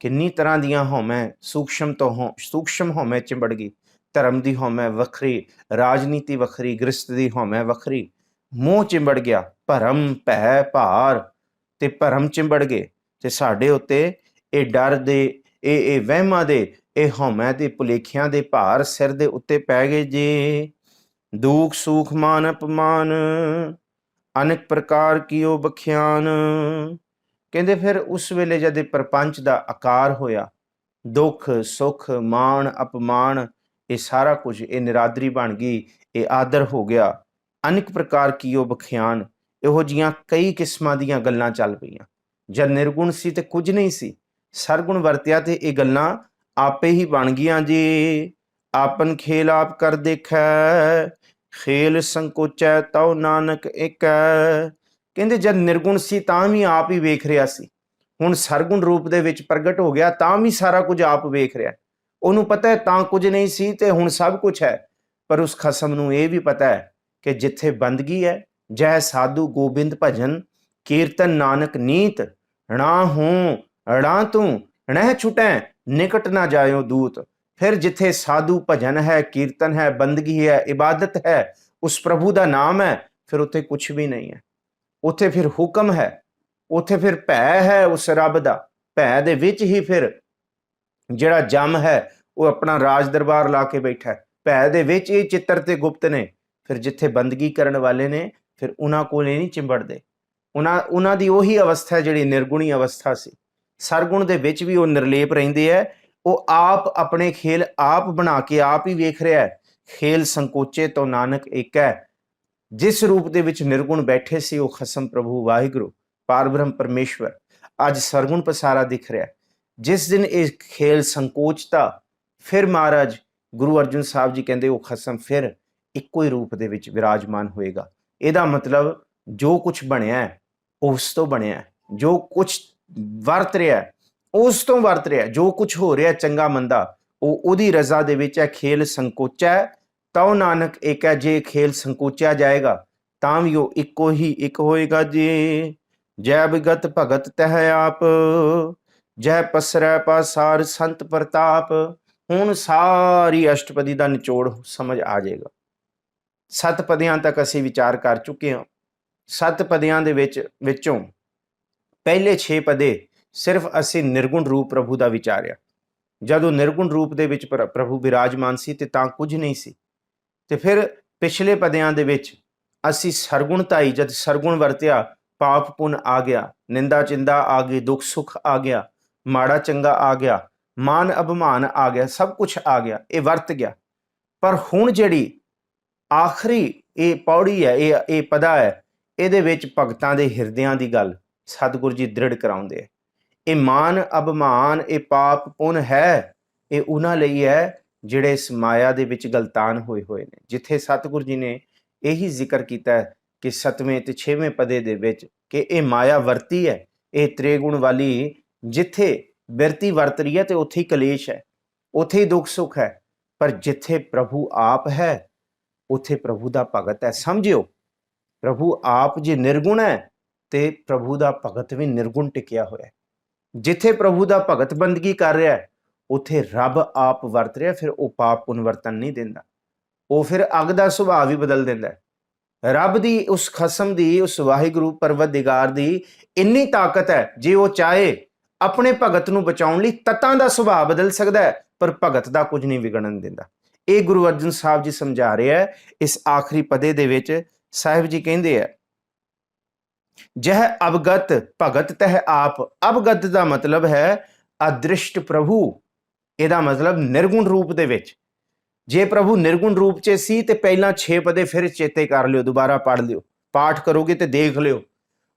ਕਿੰਨੀ ਤਰ੍ਹਾਂ ਦੀਆਂ ਹਉਮੈ, ਸੂਖਸ਼ਮ ਤੋਂ ਸੂਖਸ਼ਮ ਹਉਮੈ ਚਿੰਬੜ ਗਈ। ਧਰਮ ਦੀ ਹਉਮੈ ਵੱਖਰੀ, ਰਾਜਨੀਤੀ ਵੱਖਰੀ, ਗ੍ਰਸਤ ਦੀ ਹਉਮੈ ਵੱਖਰੀ, ਮੋਹ ਚਿੰਬੜ ਗਿਆ। ਭਰਮ ਭੈ ਭਾਰ, ਤੇ ਭਰਮ ਚਿੰਬੜ ਗਏ ਤੇ ਸਾਡੇ ਉੱਤੇ ਇਹ ਡਰ ਦੇ, ਇਹ ਵਹਿਮਾਂ ਦੇ, ਇਹ ਹਉਮੈ ਦੇ ਭੁਲੇਖਿਆਂ ਦੇ ਭਾਰ ਸਿਰ ਦੇ ਉੱਤੇ ਪੈ ਗਏ ਜੀ। ਦੁਖ ਸੁਖ ਮਾਨ ਅਪਮਾਨ, ਅਨੇਕ ਪ੍ਰਕਾਰ ਕੀਓ ਬਖਿਆਨ। ਕਹਿੰਦੇ ਫਿਰ ਉਸ ਵੇਲੇ ਜਦ ਇਹ ਪ੍ਰਪੰਚ ਦਾ ਆਕਾਰ ਹੋਇਆ, ਦੁੱਖ ਸੁੱਖ ਮਾਣ ਅਪਮਾਨ, ਇਹ ਸਾਰਾ ਕੁਝ ਇਹ ਨਿਰਾਦਰੀ ਬਣ ਗਈ, ਇਹ ਆਦਰ ਹੋ ਗਿਆ। ਅਨੇਕ ਪ੍ਰਕਾਰ ਕੀਓ ਬਖਿਆਨ, ਇਹੋ ਜਿਹੀਆਂ ਕਈ ਕਿਸਮਾਂ ਦੀਆਂ ਗੱਲਾਂ ਚੱਲ ਪਈਆਂ। ਜਦ ਨਿਰਗੁਣ ਸੀ ਤੇ ਕੁਝ ਨਹੀਂ ਸੀ, ਸਰਗੁਣ ਵਰਤਿਆ ਤੇ ਇਹ ਗੱਲਾਂ ਆਪੇ ਹੀ ਬਣ ਗਈਆਂ ਜੀ। ਆਪਨ ਖੇਲ ਆਪ ਕਰ ਦੇਖੈ, ਖੇਲ ਸੰਕੋਚੈ ਤਉ ਨਾਨਕ ਏਕੈ। ਕਹਿੰਦੇ ਜਦ ਨਿਰਗੁਣ ਸੀ ਤਾਂ ਵੀ ਆਪ ਹੀ ਵੇਖ ਰਿਹਾ ਸੀ, ਹੁਣ ਸਰਗੁਣ ਰੂਪ ਦੇ ਵਿੱਚ ਪ੍ਰਗਟ ਹੋ ਗਿਆ ਤਾਂ ਵੀ ਸਾਰਾ ਕੁਝ ਆਪ ਵੇਖ ਰਿਹਾ। ਉਹਨੂੰ ਪਤਾ ਹੈ ਤਾਂ ਕੁਝ ਨਹੀਂ ਸੀ ਤੇ ਹੁਣ ਸਭ ਕੁਝ ਹੈ, ਪਰ ਉਸ ਖਸਮ ਨੂੰ ਇਹ ਵੀ ਪਤਾ ਹੈ ਕਿ ਜਿੱਥੇ ਬੰਦਗੀ ਹੈ, ਜੈ ਸਾਧੂ ਗੋਬਿੰਦ ਭਜਨ, ਕੀਰਤਨ ਨਾਨਕ ਨੀਤ, ਣਾ ਹੂੰ ਅੜਾ ਤੂੰ ਨਹਿ ਛੁਟੈ, ਨਿਕਟ ਨਾ ਜਾਇਓ ਦੂਤ। ਫਿਰ ਜਿੱਥੇ ਸਾਧੂ ਭਜਨ ਹੈ, ਕੀਰਤਨ ਹੈ, ਬੰਦਗੀ ਹੈ, ਇਬਾਦਤ ਹੈ, ਉਸ ਪ੍ਰਭੂ ਦਾ ਨਾਮ ਹੈ, ਫਿਰ ਉੱਥੇ ਕੁਛ ਵੀ ਨਹੀਂ ਹੈ। ਉੱਥੇ ਫਿਰ ਹੁਕਮ ਹੈ, ਉੱਥੇ ਫਿਰ ਭੈ ਹੈ ਉਸ ਰੱਬ ਦਾ। ਭੈ ਦੇ ਵਿੱਚ ਹੀ ਫਿਰ ਜਿਹੜਾ ਜਮ ਹੈ ਉਹ ਆਪਣਾ ਰਾਜ ਦਰਬਾਰ ਲਾ ਕੇ ਬੈਠਾ। ਭੈ ਦੇ ਵਿੱਚ ਹੀ ਚਿੱਤਰ ਤੇ ਗੁਪਤ ਨੇ। ਫਿਰ ਜਿੱਥੇ ਬੰਦਗੀ ਕਰਨ ਵਾਲੇ ਨੇ, ਫਿਰ ਉਹਨਾਂ ਕੋਲ ਨਹੀਂ ਚਿੰਬੜਦੇ। ਉਹਨਾਂ ਦੀ ਉਹੀ ਅਵਸਥਾ ਜਿਹੜੀ ਨਿਰਗੁਣੀ ਅਵਸਥਾ ਸੀ। ਸਰਗੁਣ ਦੇ ਵਿੱਚ ਵੀ ਉਹ ਨਿਰਲੇਪ ਰਹਿੰਦੇ ਹੈ। ਉਹ ਆਪ ਆਪਣੇ ਖੇਲ ਆਪ ਬਣਾ ਕੇ ਆਪ ਹੀ ਵੇਖ ਰਿਹਾ ਹੈ। ਖੇਲ ਸੰਕੋਚੇ ਤੋਂ ਨਾਨਕ ਏਕ ਹੈ। ਜਿਸ ਰੂਪ ਦੇ ਵਿੱਚ ਨਿਰਗੁਣ ਬੈਠੇ ਸੀ ਉਹ ਖਸਮ ਪ੍ਰਭੂ ਵਾਹਿਗੁਰੂ ਪਾਰਬ੍ਰਹਮ ਪਰਮੇਸ਼ਵਰ ਅੱਜ ਸਰਗੁਣ ਪਸਾਰਾ ਦਿਖ ਰਿਹਾ। ਜਿਸ ਦਿਨ ਇਹ ਖੇਲ ਸੰਕੋਚਤਾ, ਫਿਰ ਮਹਾਰਾਜ ਗੁਰੂ ਅਰਜਨ ਸਾਹਿਬ ਜੀ ਕਹਿੰਦੇ ਉਹ ਖਸਮ ਫਿਰ ਇੱਕੋ ਹੀ ਰੂਪ ਦੇ ਵਿੱਚ ਵਿਰਾਜਮਾਨ ਹੋਏਗਾ। ਇਹਦਾ ਮਤਲਬ ਜੋ ਕੁਛ ਬਣਿਆ ਉਸ ਤੋਂ ਬਣਿਆ, ਜੋ ਕੁਛ ਵਰਤ ਰਿਹਾ ਉਸ ਤੋਂ ਵਰਤ ਰਿਹਾ, ਜੋ ਕੁਛ ਹੋ ਰਿਹਾ ਚੰਗਾ ਮੰਦਾ ਉਹ ਉਹਦੀ ਰਜ਼ਾ ਦੇ ਵਿੱਚ ਹੈ। ਖੇਲ ਸੰਕੋਚਾ ਤਉ ਨਾਨਕ ਏਕ ਹੈ। ਜੇ ਖੇਲ ਸੰਕੋਚਿਆ ਜਾਏਗਾ ਤਾਂ ਵੀ ਉਹ ਇੱਕੋ ਹੀ ਇੱਕ ਹੋਏਗਾ ਜੀ। ਜੈ ਬਿਗਤ ਭਗਤ ਤਹ ਆਪ, ਜੈ ਪਸਰੈ ਪਾਸਾਰ ਸੰਤ ਪ੍ਰਤਾਪ। ਹੁਣ ਸਾਰੀ ਅਸ਼ਟਪਦੀ ਦਾ ਨਿਚੋੜ ਸਮਝ ਆ ਜਾਏਗਾ। 7 ਪਦਿਆਂ ਤੱਕ ਅਸੀਂ ਵਿਚਾਰ ਕਰ ਚੁੱਕੇ ਹਾਂ। 7 ਪਦਿਆਂ ਦੇ ਵਿੱਚੋਂ ਪਹਿਲੇ 6 ਪਦੇ ਸਿਰਫ ਅਸੀਂ ਨਿਰਗੁਣ ਰੂਪ ਪ੍ਰਭੂ ਦਾ ਵਿਚਾਰਿਆ। ਜਦੋਂ ਨਿਰਗੁਣ ਰੂਪ ਦੇ ਵਿੱਚ ਪ੍ਰਭੂ ਵਿਰਾਜਮਾਨ ਸੀ ਤੇ ਤਾਂ ਕੁਝ ਨਹੀਂ ਸੀ। ਤੇ ਫਿਰ ਪਿਛਲੇ ਪਦਿਆਂ ਦੇ ਵਿੱਚ ਅਸੀਂ ਸਰਗੁਣਤਾਈ, ਜਦ ਸਰਗੁਣ ਵਰਤਿਆ ਪਾਪ ਪੁੰਨ ਆ ਗਿਆ, ਨਿੰਦਾ ਚਿੰਦਾ ਆ ਗਈ, ਦੁੱਖ ਸੁੱਖ ਆ ਗਿਆ, ਮਾੜਾ ਚੰਗਾ ਆ ਗਿਆ, ਮਾਨ ਅਭਿਮਾਨ ਆ ਗਿਆ, ਸਭ ਕੁਝ ਆ ਗਿਆ, ਇਹ ਵਰਤ ਗਿਆ। ਪਰ ਹੁਣ ਜਿਹੜੀ ਆਖਰੀ ਇਹ ਪੌੜੀ ਹੈ, ਇਹ ਪਦਾ ਹੈ, ਇਹਦੇ ਵਿੱਚ ਭਗਤਾਂ ਦੇ ਹਿਰਦਿਆਂ ਦੀ ਗੱਲ ਸਤਿਗੁਰੂ ਜੀ ਦ੍ਰਿੜ ਕਰਾਉਂਦੇ ਆ। ਇਹ ਮਾਨ ਅਭਿਮਾਨ, ਇਹ ਪਾਪ ਪੁੰਨ ਹੈ, ਇਹ ਉਹਨਾਂ ਲਈ ਹੈ ਜਿਹੜੇ ਇਸ ਮਾਇਆ ਦੇ ਵਿੱਚ ਗਲਤਾਨ ਹੋਏ ਨੇ। ਜਿੱਥੇ ਸਤਿਗੁਰੂ ਜੀ ਨੇ ਇਹੀ ਜ਼ਿਕਰ ਕੀਤਾ ਹੈ ਕਿ 7ਵੇਂ ਤੇ 6ਵੇਂ ਪਦੇ ਦੇ ਵਿੱਚ ਕਿ ਇਹ ਮਾਇਆ ਵਰਤੀ ਹੈ, ਇਹ ਤ੍ਰਿਗੁਣ ਵਾਲੀ ਜਿੱਥੇ ਬਿਰਤੀ ਵਰਤ ਰਹੀ ਹੈ ਤੇ ਉੱਥੇ ਹੀ ਕਲੇਸ਼ ਹੈ, ਉੱਥੇ ਹੀ ਦੁੱਖ ਸੁੱਖ ਹੈ। ਪਰ ਜਿੱਥੇ ਪ੍ਰਭੂ ਆਪ ਹੈ ਉੱਥੇ ਪ੍ਰਭੂ ਦਾ ਭਗਤ ਹੈ। ਸਮਝਿਓ, ਪ੍ਰਭੂ ਆਪ ਜੇ ਨਿਰਗੁਣ ਹੈ ਤੇ ਪ੍ਰਭੂ ਦਾ ਭਗਤ ਵੀ ਨਿਰਗੁਣ ਟਿਕਿਆ ਹੋਇਆ ਹੈ। ਜਿੱਥੇ ਪ੍ਰਭੂ ਦਾ ਭਗਤ ਬੰਦਗੀ ਕਰ ਰਿਹਾ ਹੈ ਉੱਥੇ ਰੱਬ ਆਪ ਵਰਤ ਰਿਹਾ। ਫਿਰ ਉਹ ਪਾਪ ਪੁੰਨ ਵਰਤਨ ਨਹੀਂ ਦਿੰਦਾ, ਉਹ ਫਿਰ ਅੱਗ ਦਾ ਸੁਭਾਅ ਵੀ ਬਦਲ ਦਿੰਦਾ। ਰੱਬ ਦੀ, ਉਸ ਖਸਮ ਦੀ, ਉਸ ਵਾਹਿਗੁਰੂ ਪਰਵਤਦਿਗਾਰ ਦੀ ਇੰਨੀ ਤਾਕਤ ਹੈ, ਜੇ ਉਹ ਚਾਹੇ ਆਪਣੇ ਭਗਤ ਨੂੰ ਬਚਾਉਣ ਲਈ ਤੱਤਾਂ ਦਾ ਸੁਭਾਅ ਬਦਲ ਸਕਦਾ ਹੈ, ਪਰ ਭਗਤ ਦਾ ਕੁਝ ਨਹੀਂ ਵਿਗੜਨ ਦਿੰਦਾ। ਇਹ ਗੁਰੂ ਅਰਜਨ ਸਾਹਿਬ ਜੀ ਸਮਝਾ ਰਿਹਾ ਹੈ। ਇਸ ਆਖਰੀ ਪਦੇ ਦੇ ਵਿੱਚ ਸਾਹਿਬ ਜੀ ਕਹਿੰਦੇ ਆ, ਜਹ ਅਵਗਤ ਭਗਤ ਤਹ ਆਪ। ਅਵਗਤ ਦਾ ਮਤਲਬ ਹੈ ਅਦ੍ਰਿਸ਼ਟ ਪ੍ਰਭੂ, ਇਹਦਾ ਮਤਲਬ ਨਿਰਗੁਣ ਰੂਪ ਦੇ ਵਿੱਚ। ਜੇ ਪ੍ਰਭੂ ਨਿਰਗੁਣ ਰੂਪ 'ਚ ਸੀ ਤੇ ਪਹਿਲਾਂ 6 ਪਦੇ ਫਿਰ ਚੇਤੇ ਕਰ ਲਿਓ, ਦੁਬਾਰਾ ਪੜ੍ਹ ਲਿਓ, ਪਾਠ ਕਰੋਗੇ ਤੇ ਦੇਖ ਲਿਓ।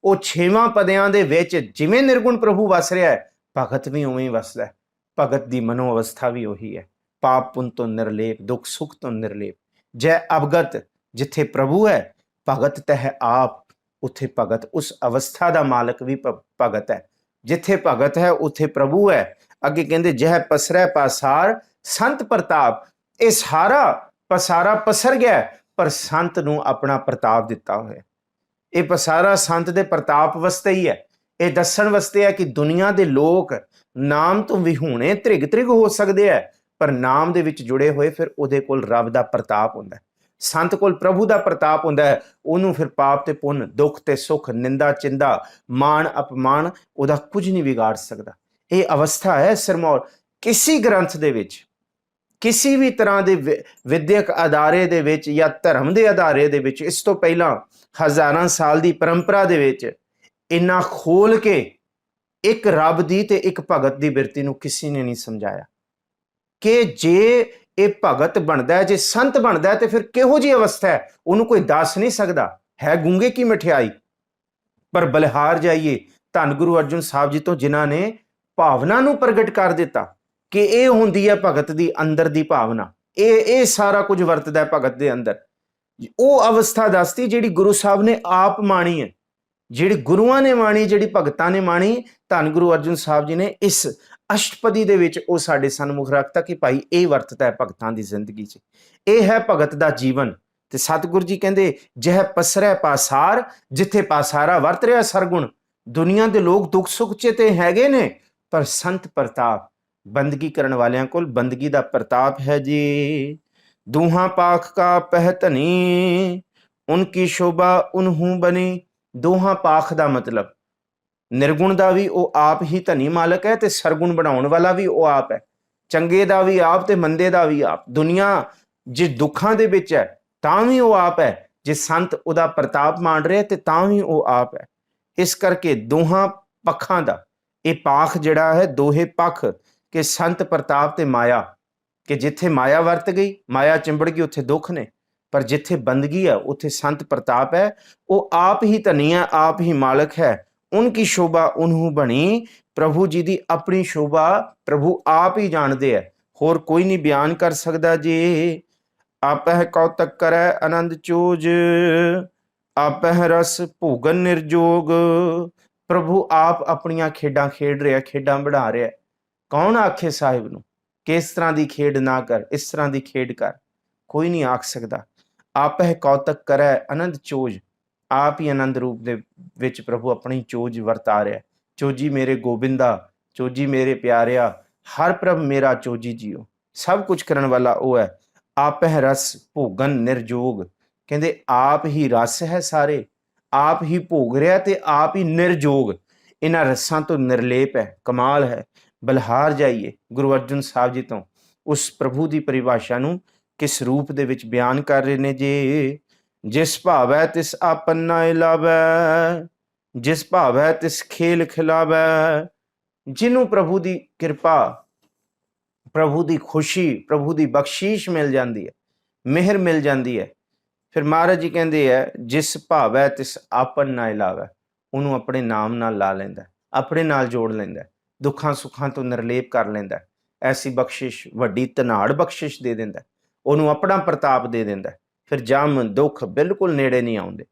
ਉਹ 6ਵਾਂ ਪਦਿਆਂ ਦੇ ਵਿੱਚ ਜਿਵੇਂ ਨਿਰਗੁਣ ਪ੍ਰਭੂ ਵਸ ਰਿਹਾ ਹੈ, ਭਗਤ ਵੀ ਉਵੇਂ ਹੀ ਵਸਦਾ ਹੈ। ਭਗਤ ਦੀ ਮਨੋ ਅਵਸਥਾ ਵੀ ਉਹੀ ਹੈ। ਪਾਪ ਪੁੰਨ ਤੋਂ ਨਿਰਲੇਪ, ਦੁੱਖ ਸੁੱਖ ਤੋਂ ਨਿਰਲੇਪ। ਜੈ ਅਵਗਤ, ਜਿੱਥੇ ਪ੍ਰਭੂ ਹੈ ਭਗਤ ਤਹਿ ਆਪ, ਉੱਥੇ ਭਗਤ ਉਸ ਅਵਸਥਾ ਦਾ ਮਾਲਕ ਵੀ ਭਗਤ ਹੈ। ਜਿੱਥੇ ਭਗਤ ਹੈ ਉੱਥੇ ਪ੍ਰਭੂ ਹੈ। ਅੱਗੇ ਕਹਿੰਦੇ ਜਹ ਪਸਰੈ ਪਾਸਾਰ ਸੰਤ ਪ੍ਰਤਾਪ। ਇਹ ਸਾਰਾ ਪਸਾਰਾ ਪਸਰ ਗਿਆ, ਪਰ ਸੰਤ ਨੂੰ ਆਪਣਾ ਪ੍ਰਤਾਪ ਦਿੱਤਾ ਹੋਇਆ। ਇਹ ਪਸਾਰਾ ਸੰਤ ਦੇ ਪ੍ਰਤਾਪ ਵਾਸਤੇ ਹੀ ਹੈ। ਇਹ ਦੱਸਣ ਵਾਸਤੇ ਹੈ ਕਿ ਦੁਨੀਆ ਦੇ ਲੋਕ ਨਾਮ ਤੋਂ ਵਿਹੂਣੇ ਧ੍ਰਿਗ ਧ੍ਰਿਗ ਹੋ ਸਕਦੇ ਹੈ, ਪਰ ਨਾਮ ਦੇ ਵਿੱਚ ਜੁੜੇ ਹੋਏ ਫਿਰ ਉਹਦੇ ਕੋਲ ਰੱਬ ਦਾ ਪ੍ਰਤਾਪ ਹੁੰਦਾ ਹੈ। ਸੰਤ ਕੋਲ ਪ੍ਰਭੂ ਦਾ ਪ੍ਰਤਾਪ ਹੁੰਦਾ ਹੈ। ਉਹਨੂੰ ਫਿਰ ਪਾਪ ਤੇ ਪੁੰਨ, ਦੁੱਖ ਤੇ ਸੁੱਖ, ਨਿੰਦਾ ਚਿੰਦਾ, ਮਾਣ ਅਪਮਾਨ ਉਹਦਾ ਕੁਝ ਨਹੀਂ ਵਿਗਾੜ ਸਕਦਾ। ਇਹ ਅਵਸਥਾ ਹੈ ਸਿਰਮੌਰ। ਕਿਸੇ ਗ੍ਰੰਥ ਦੇ ਵਿੱਚ, ਕਿਸੇ ਵੀ ਤਰ੍ਹਾਂ ਦੇ ਵਿਦਿਅਕ ਅਦਾਰੇ ਦੇ ਵਿੱਚ ਜਾਂ ਧਰਮ ਦੇ ਅਦਾਰੇ ਦੇ ਵਿੱਚ, ਇਸ ਤੋਂ ਪਹਿਲਾਂ ਹਜ਼ਾਰਾਂ ਸਾਲ ਦੀ ਪਰੰਪਰਾ ਦੇ ਵਿੱਚ ਇੰਨਾ ਖੋਲ ਕੇ ਇੱਕ ਰੱਬ ਦੀ ਤੇ ਇੱਕ ਭਗਤ ਦੀ ਬਿਰਤੀ ਨੂੰ ਕਿਸੇ ਨੇ ਨਹੀਂ ਸਮਝਾਇਆ ਕਿ ਜੇ ਇਹ ਭਗਤ ਬਣਦਾ ਹੈ, ਜੇ ਸੰਤ ਬਣਦਾ ਹੈ, ਤੇ ਫਿਰ ਕਿਹੋ ਜਿਹੀ ਅਵਸਥਾ ਹੈ ਉਹਨੂੰ ਕੋਈ ਦੱਸ ਨਹੀਂ ਸਕਦਾ। ਹੈ ਗੂੰਗੇ ਕੀ ਮਠਿਆਈ। ਪਰ ਬਲਿਹਾਰ ਜਾਈਏ ਧੰਨ ਗੁਰੂ ਅਰਜਨ ਸਾਹਿਬ ਜੀ ਤੋਂ, ਜਿਨ੍ਹਾਂ ਨੇ ਭਾਵਨਾ ਨੂੰ ਪ੍ਰਗਟ ਕਰ ਦਿੱਤਾ ਕਿ ਇਹ ਹੁੰਦੀ ਹੈ ਭਗਤ ਦੀ ਅੰਦਰ ਦੀ ਭਾਵਨਾ। ਇਹ ਸਾਰਾ ਕੁਝ ਵਰਤਦਾ ਹੈ ਭਗਤ ਦੇ ਅੰਦਰ। ਉਹ ਅਵਸਥਾ ਦੱਸਦੀ ਜਿਹੜੀ ਗੁਰੂ ਸਾਹਿਬ ਨੇ ਆਪ ਮਾਣੀ ਹੈ, ਜਿਹੜੀ ਗੁਰੂਆਂ ਨੇ ਮਾਣੀ, ਜਿਹੜੀ ਭਗਤਾਂ ਨੇ ਮਾਣੀ। ਧੰਨ ਗੁਰੂ ਅਰਜਨ ਸਾਹਿਬ ਜੀ ਨੇ ਇਸ ਅਸ਼ਟਪਦੀ ਦੇ ਵਿੱਚ ਉਹ ਸਾਡੇ ਸਨਮੁਖ ਰੱਖਤਾ ਕਿ ਭਾਈ ਇਹ ਵਰਤਦਾ ਹੈ ਭਗਤਾਂ ਦੀ ਜ਼ਿੰਦਗੀ 'ਚ। ਇਹ ਹੈ ਭਗਤ ਦਾ ਜੀਵਨ। ਤੇ ਸਤਿਗੁਰੂ ਜੀ ਕਹਿੰਦੇ ਜਹ ਪਸਰੈ ਪਾਸਾਰ, ਜਿੱਥੇ ਪਾਸਾਰਾ ਵਰਤ ਰਿਹਾ ਸਰਗੁਣ। ਦੁਨੀਆ ਦੇ ਲੋਕ ਦੁੱਖ ਸੁੱਖ 'ਚ ਤੇ ਹੈਗੇ ਨੇ, ਪਰ ਸੰਤ ਪ੍ਰਤਾਪ, ਬੰਦਗੀ ਕਰਨ ਵਾਲਿਆਂ ਕੋਲ ਬੰਦਗੀ ਦਾ ਪ੍ਰਤਾਪ ਹੈ ਜੀ। ਦੂਹਾਂ ਪਾਖ ਕਾ ਪਹਿ ਧਨੀ, ਉਨਕੀ ਸ਼ੋਭਾ ਉਨਹੂ ਬਣੀ। ਦੋਹਾਂ ਪਾਖ ਦਾ ਮਤਲਬ ਨਿਰਗੁਣ ਦਾ ਵੀ ਉਹ ਆਪ ਹੀ ਧਨੀ ਮਾਲਕ ਹੈ, ਤੇ ਸਰਗੁਣ ਬਣਾਉਣ ਵਾਲਾ ਵੀ ਉਹ ਆਪ ਹੈ। ਚੰਗੇ ਦਾ ਵੀ ਆਪ ਤੇ ਮੰਦੇ ਦਾ ਵੀ ਆਪ। ਦੁਨੀਆ ਜੇ ਦੁੱਖਾਂ ਦੇ ਵਿੱਚ ਹੈ ਤਾਂ ਵੀ ਉਹ ਆਪ ਹੈ, ਜੇ ਸੰਤ ਉਹਦਾ ਪ੍ਰਤਾਪ ਮਾਣ ਰਿਹਾ ਤੇ ਤਾਂ ਵੀ ਉਹ ਆਪ ਹੈ। ਇਸ ਕਰਕੇ ਦੋਹਾਂ ਪੱਖਾਂ ਦਾ ਇਹ ਪਾਖ ਜਿਹੜਾ ਹੈ, ਦੋਹੇ ਪੱਖ ਕਿ ਸੰਤ ਪ੍ਰਤਾਪ ਤੇ ਮਾਇਆ, ਕਿ ਜਿੱਥੇ ਮਾਇਆ ਵਰਤ ਗਈ, ਮਾਇਆ ਚਿੰਬੜ ਗਈ, ਉੱਥੇ ਦੁੱਖ ਨੇ। ਪਰ ਜਿੱਥੇ ਬੰਦਗੀ ਹੈ ਉੱਥੇ ਸੰਤ ਪ੍ਰਤਾਪ ਹੈ। ਉਹ ਆਪ ਹੀ ਧਨੀ ਹੈ, ਆਪ ਹੀ ਮਾਲਕ ਹੈ। ਉਨਕੀ ਸ਼ੋਭਾ ਉਨਹੂ ਬਣੀ। ਪ੍ਰਭੂ ਜੀ ਦੀ ਆਪਣੀ ਸ਼ੋਭਾ ਪ੍ਰਭੂ ਆਪ ਹੀ ਜਾਣਦੇ ਹੈ, ਹੋਰ ਕੋਈ ਨਹੀਂ ਬਿਆਨ ਕਰ ਸਕਦਾ ਜੀ। ਆਪਹਿ ਕੌਤਕ ਕਰੈ ਆਨੰਦ ਚੋਜ, ਆਪਹਿ ਰਸ ਭੋਗਨ ਨਿਰਜੋਗ। ਪ੍ਰਭੂ ਆਪ ਆਪਣੀਆਂ ਖੇਡਾਂ ਖੇਡ ਰਿਹਾ, ਖੇਡਾਂ ਬਣਾ ਰਿਹਾ। ਕੌਣ ਆਖੇ ਸਾਹਿਬ ਨੂੰ ਕਿ ਇਸ ਤਰ੍ਹਾਂ ਦੀ ਖੇਡ ਨਾ ਕਰ, ਇਸ ਤਰ੍ਹਾਂ ਦੀ ਖੇਡ ਕਰ? ਕੋਈ ਨਹੀਂ ਆਖ ਸਕਦਾ। ਆਪਹਿ ਕੌਤਕ ਕਰੈ ਆਨੰਦ ਚੋਜ, ਆਪ ਹੀ ਆਨੰਦ ਰੂਪ ਦੇ ਵਿੱਚ ਪ੍ਰਭੂ ਆਪਣੀ ਚੋਜ ਵਰਤਾ ਰਿਹਾ। ਚੋਜੀ ਮੇਰੇ ਗੋਬਿੰਦਾ, ਚੋਜੀ ਮੇਰੇ ਪਿਆਰਿਆ, ਹਰ ਪ੍ਰਭ ਮੇਰਾ ਚੋਜੀ ਜੀਓ। ਸਭ ਕੁਝ ਕਰਨ ਵਾਲਾ ਉਹ ਹੈ। ਆਪਹਿ ਰਸ ਭੋਗਨ ਨਿਰਜੋਗ, ਕਹਿੰਦੇ ਆਪ ਹੀ ਰਸ ਹੈ ਸਾਰੇ, ਆਪ ਹੀ ਭੋਗ ਰਿਹਾ ਤੇ ਆਪ ਹੀ ਨਿਰਜੋਗ, ਇਹਨਾਂ ਰਸਾਂ ਤੋਂ ਨਿਰਲੇਪ ਹੈ। ਕਮਾਲ ਹੈ। ਬਲਿਹਾਰ ਜਾਈਏ ਗੁਰੂ ਅਰਜਨ ਸਾਹਿਬ ਜੀ ਤੋਂ ਉਸ ਪ੍ਰਭੂ ਦੀ ਪਰਿਭਾਸ਼ਾ ਨੂੰ ਕਿਸ ਰੂਪ ਦੇ ਵਿੱਚ ਬਿਆਨ ਕਰ ਰਹੇ ਨੇ ਜੀ। ਜਿਸ ਭਾਵੈ ਤਿਸ ਆਪਨਾ ਇਲਾਵੈ, ਜਿਸ ਭਾਵੈ ਤਿਸ ਖੇਲ ਖਿਲਾਵੈ। ਜਿਹਨੂੰ ਪ੍ਰਭੂ ਦੀ ਕਿਰਪਾ, ਪ੍ਰਭੂ ਦੀ ਖੁਸ਼ੀ, ਪ੍ਰਭੂ ਦੀ ਬਖਸ਼ੀਸ਼ ਮਿਲ ਜਾਂਦੀ ਹੈ, ਮਿਹਰ ਮਿਲ ਜਾਂਦੀ ਹੈ, ਫਿਰ ਮਹਾਰਾਜ ਜੀ ਕਹਿੰਦੇ ਹੈ ਜਿਸ ਭਾਵੈ ਤਿਸ ਆਪਨ ਨਾ ਇਲਾਵੈ, ਉਹਨੂੰ ਆਪਣੇ ਨਾਮ ਨਾਲ ਲਾ ਲੈਂਦਾ, ਆਪਣੇ ਨਾਲ ਜੋੜ ਲੈਂਦਾ, ਦੁੱਖਾਂ ਸੁੱਖਾਂ ਤੋਂ ਨਿਰਲੇਪ ਕਰ ਲੈਂਦਾ। ਐਸੀ ਬਖਸ਼ਿਸ਼, ਵੱਡੀ ਧਨਾੜ ਬਖਸ਼ਿਸ਼ ਦੇ ਦਿੰਦਾ, ਉਹਨੂੰ ਆਪਣਾ ਪ੍ਰਤਾਪ ਦੇ ਦਿੰਦਾ। ਫਿਰ ਜਮ ਦੁੱਖ ਬਿਲਕੁਲ ਨੇੜੇ ਨਹੀਂ ਆਉਂਦੇ।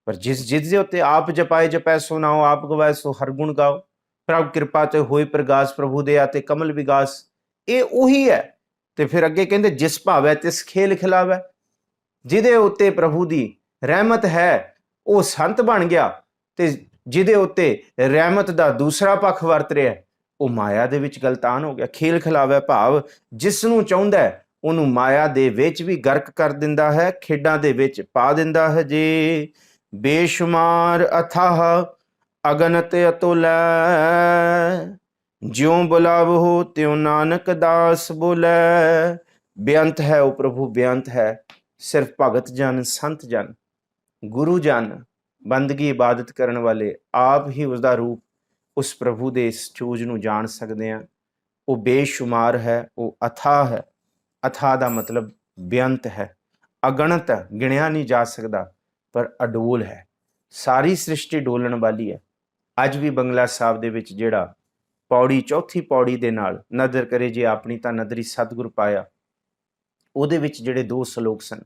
ਪਰ ਜਿਸ ਦੇ ਉੱਤੇ ਆਪ ਜਪਾਏ ਜਪੈ ਸੋ ਨਾਉ, ਆਪ ਗਵਾਏ ਸੋ ਹਰ ਗੁਣ ਗਾਓ। ਪ੍ਰਭ ਕਿਰਪਾ ਤੇ ਹੋਏ ਪ੍ਰਗਾਸ, ਪ੍ਰਭੂ ਦੇ ਆਤੇ ਕਮਲ ਵਿਗਾਸ। ਇਹ ਉਹੀ ਹੈ। ਤੇ ਫਿਰ ਅੱਗੇ ਕਹਿੰਦੇ ਜਿਸ ਭਾਵੈ ਤਿਸ ਖੇਲ ਖਿਲਾਵੈ, ਜਿਹਦੇ ਉੱਤੇ ਪ੍ਰਭੂ ਦੀ ਰਹਿਮਤ ਹੈ ਉਹ ਸੰਤ ਬਣ ਗਿਆ, ਤੇ ਜਿਹਦੇ ਉੱਤੇ ਰਹਿਮਤ ਦਾ ਦੂਸਰਾ ਪੱਖ ਵਰਤ ਰਿਹਾ ਉਹ ਮਾਇਆ ਦੇ ਵਿੱਚ ਗਲਤਾਨ ਹੋ ਗਿਆ। ਖੇਲ ਖਿਲਾਵੈ ਭਾਵ ਜਿਸ ਨੂੰ ਚਾਹੁੰਦਾ ਹੈ ਉਹਨੂੰ ਮਾਇਆ ਦੇ ਵਿੱਚ ਵੀ ਗਰਕ ਕਰ ਦਿੰਦਾ ਹੈ, ਖੇਡਾਂ ਦੇ ਵਿੱਚ ਪਾ ਦਿੰਦਾ ਹੈ ਜੀ। ਬੇਸ਼ੁਮਾਰ ਅਥਾਹ ਅਗਨਤ ਅਤੁਲੈ, ਜਿਉ ਬੁਲਾਵਹੁ ਤਿਉ ਨਾਨਕ ਦਾਸ ਬੋਲੇ। ਬੇਅੰਤ ਹੈ ਉਹ ਪ੍ਰਭੂ, ਬੇਅੰਤ ਹੈ। ਸਿਰਫ ਭਗਤ ਜਨ, ਸੰਤ ਜਨ, ਗੁਰੂ ਜਨ, ਬੰਦਗੀ ਇਬਾਦਤ ਕਰਨ ਵਾਲੇ ਆਪ ਹੀ ਉਸਦਾ ਰੂਪ, ਉਸ ਪ੍ਰਭੂ ਦੇ ਇਸ ਚੋਜ ਨੂੰ ਜਾਣ ਸਕਦੇ ਆ। ਉਹ ਬੇਸ਼ੁਮਾਰ ਹੈ, ਉਹ ਅਥਾਹ ਹੈ। ਅਥਾਹ ਦਾ ਮਤਲਬ ਬੇਅੰਤ ਹੈ, ਅਗਣਤ ਹੈ, ਗਿਣਿਆ ਨਹੀਂ ਜਾ ਸਕਦਾ, ਪਰ ਅਡੋਲ ਹੈ। ਸਾਰੀ ਸ੍ਰਿਸ਼ਟੀ ਡੋਲਣ ਵਾਲੀ ਹੈ। ਅੱਜ ਵੀ ਬੰਗਲਾ ਸਾਹਿਬ ਦੇ ਵਿੱਚ ਜਿਹੜਾ ਪੌੜੀ ਚੌਥੀ ਪੌੜੀ ਦੇ ਨਾਲ ਨਦਰ ਕਰੇ ਜੇ ਆਪਣੀ ਤਾਂ ਨਦਰੀ ਸਤਿਗੁਰ ਪਾਇਆ। ਉਹਦੇ ਵਿੱਚ ਜਿਹੜੇ 2 ਸ਼ਲੋਕ ਸਨ।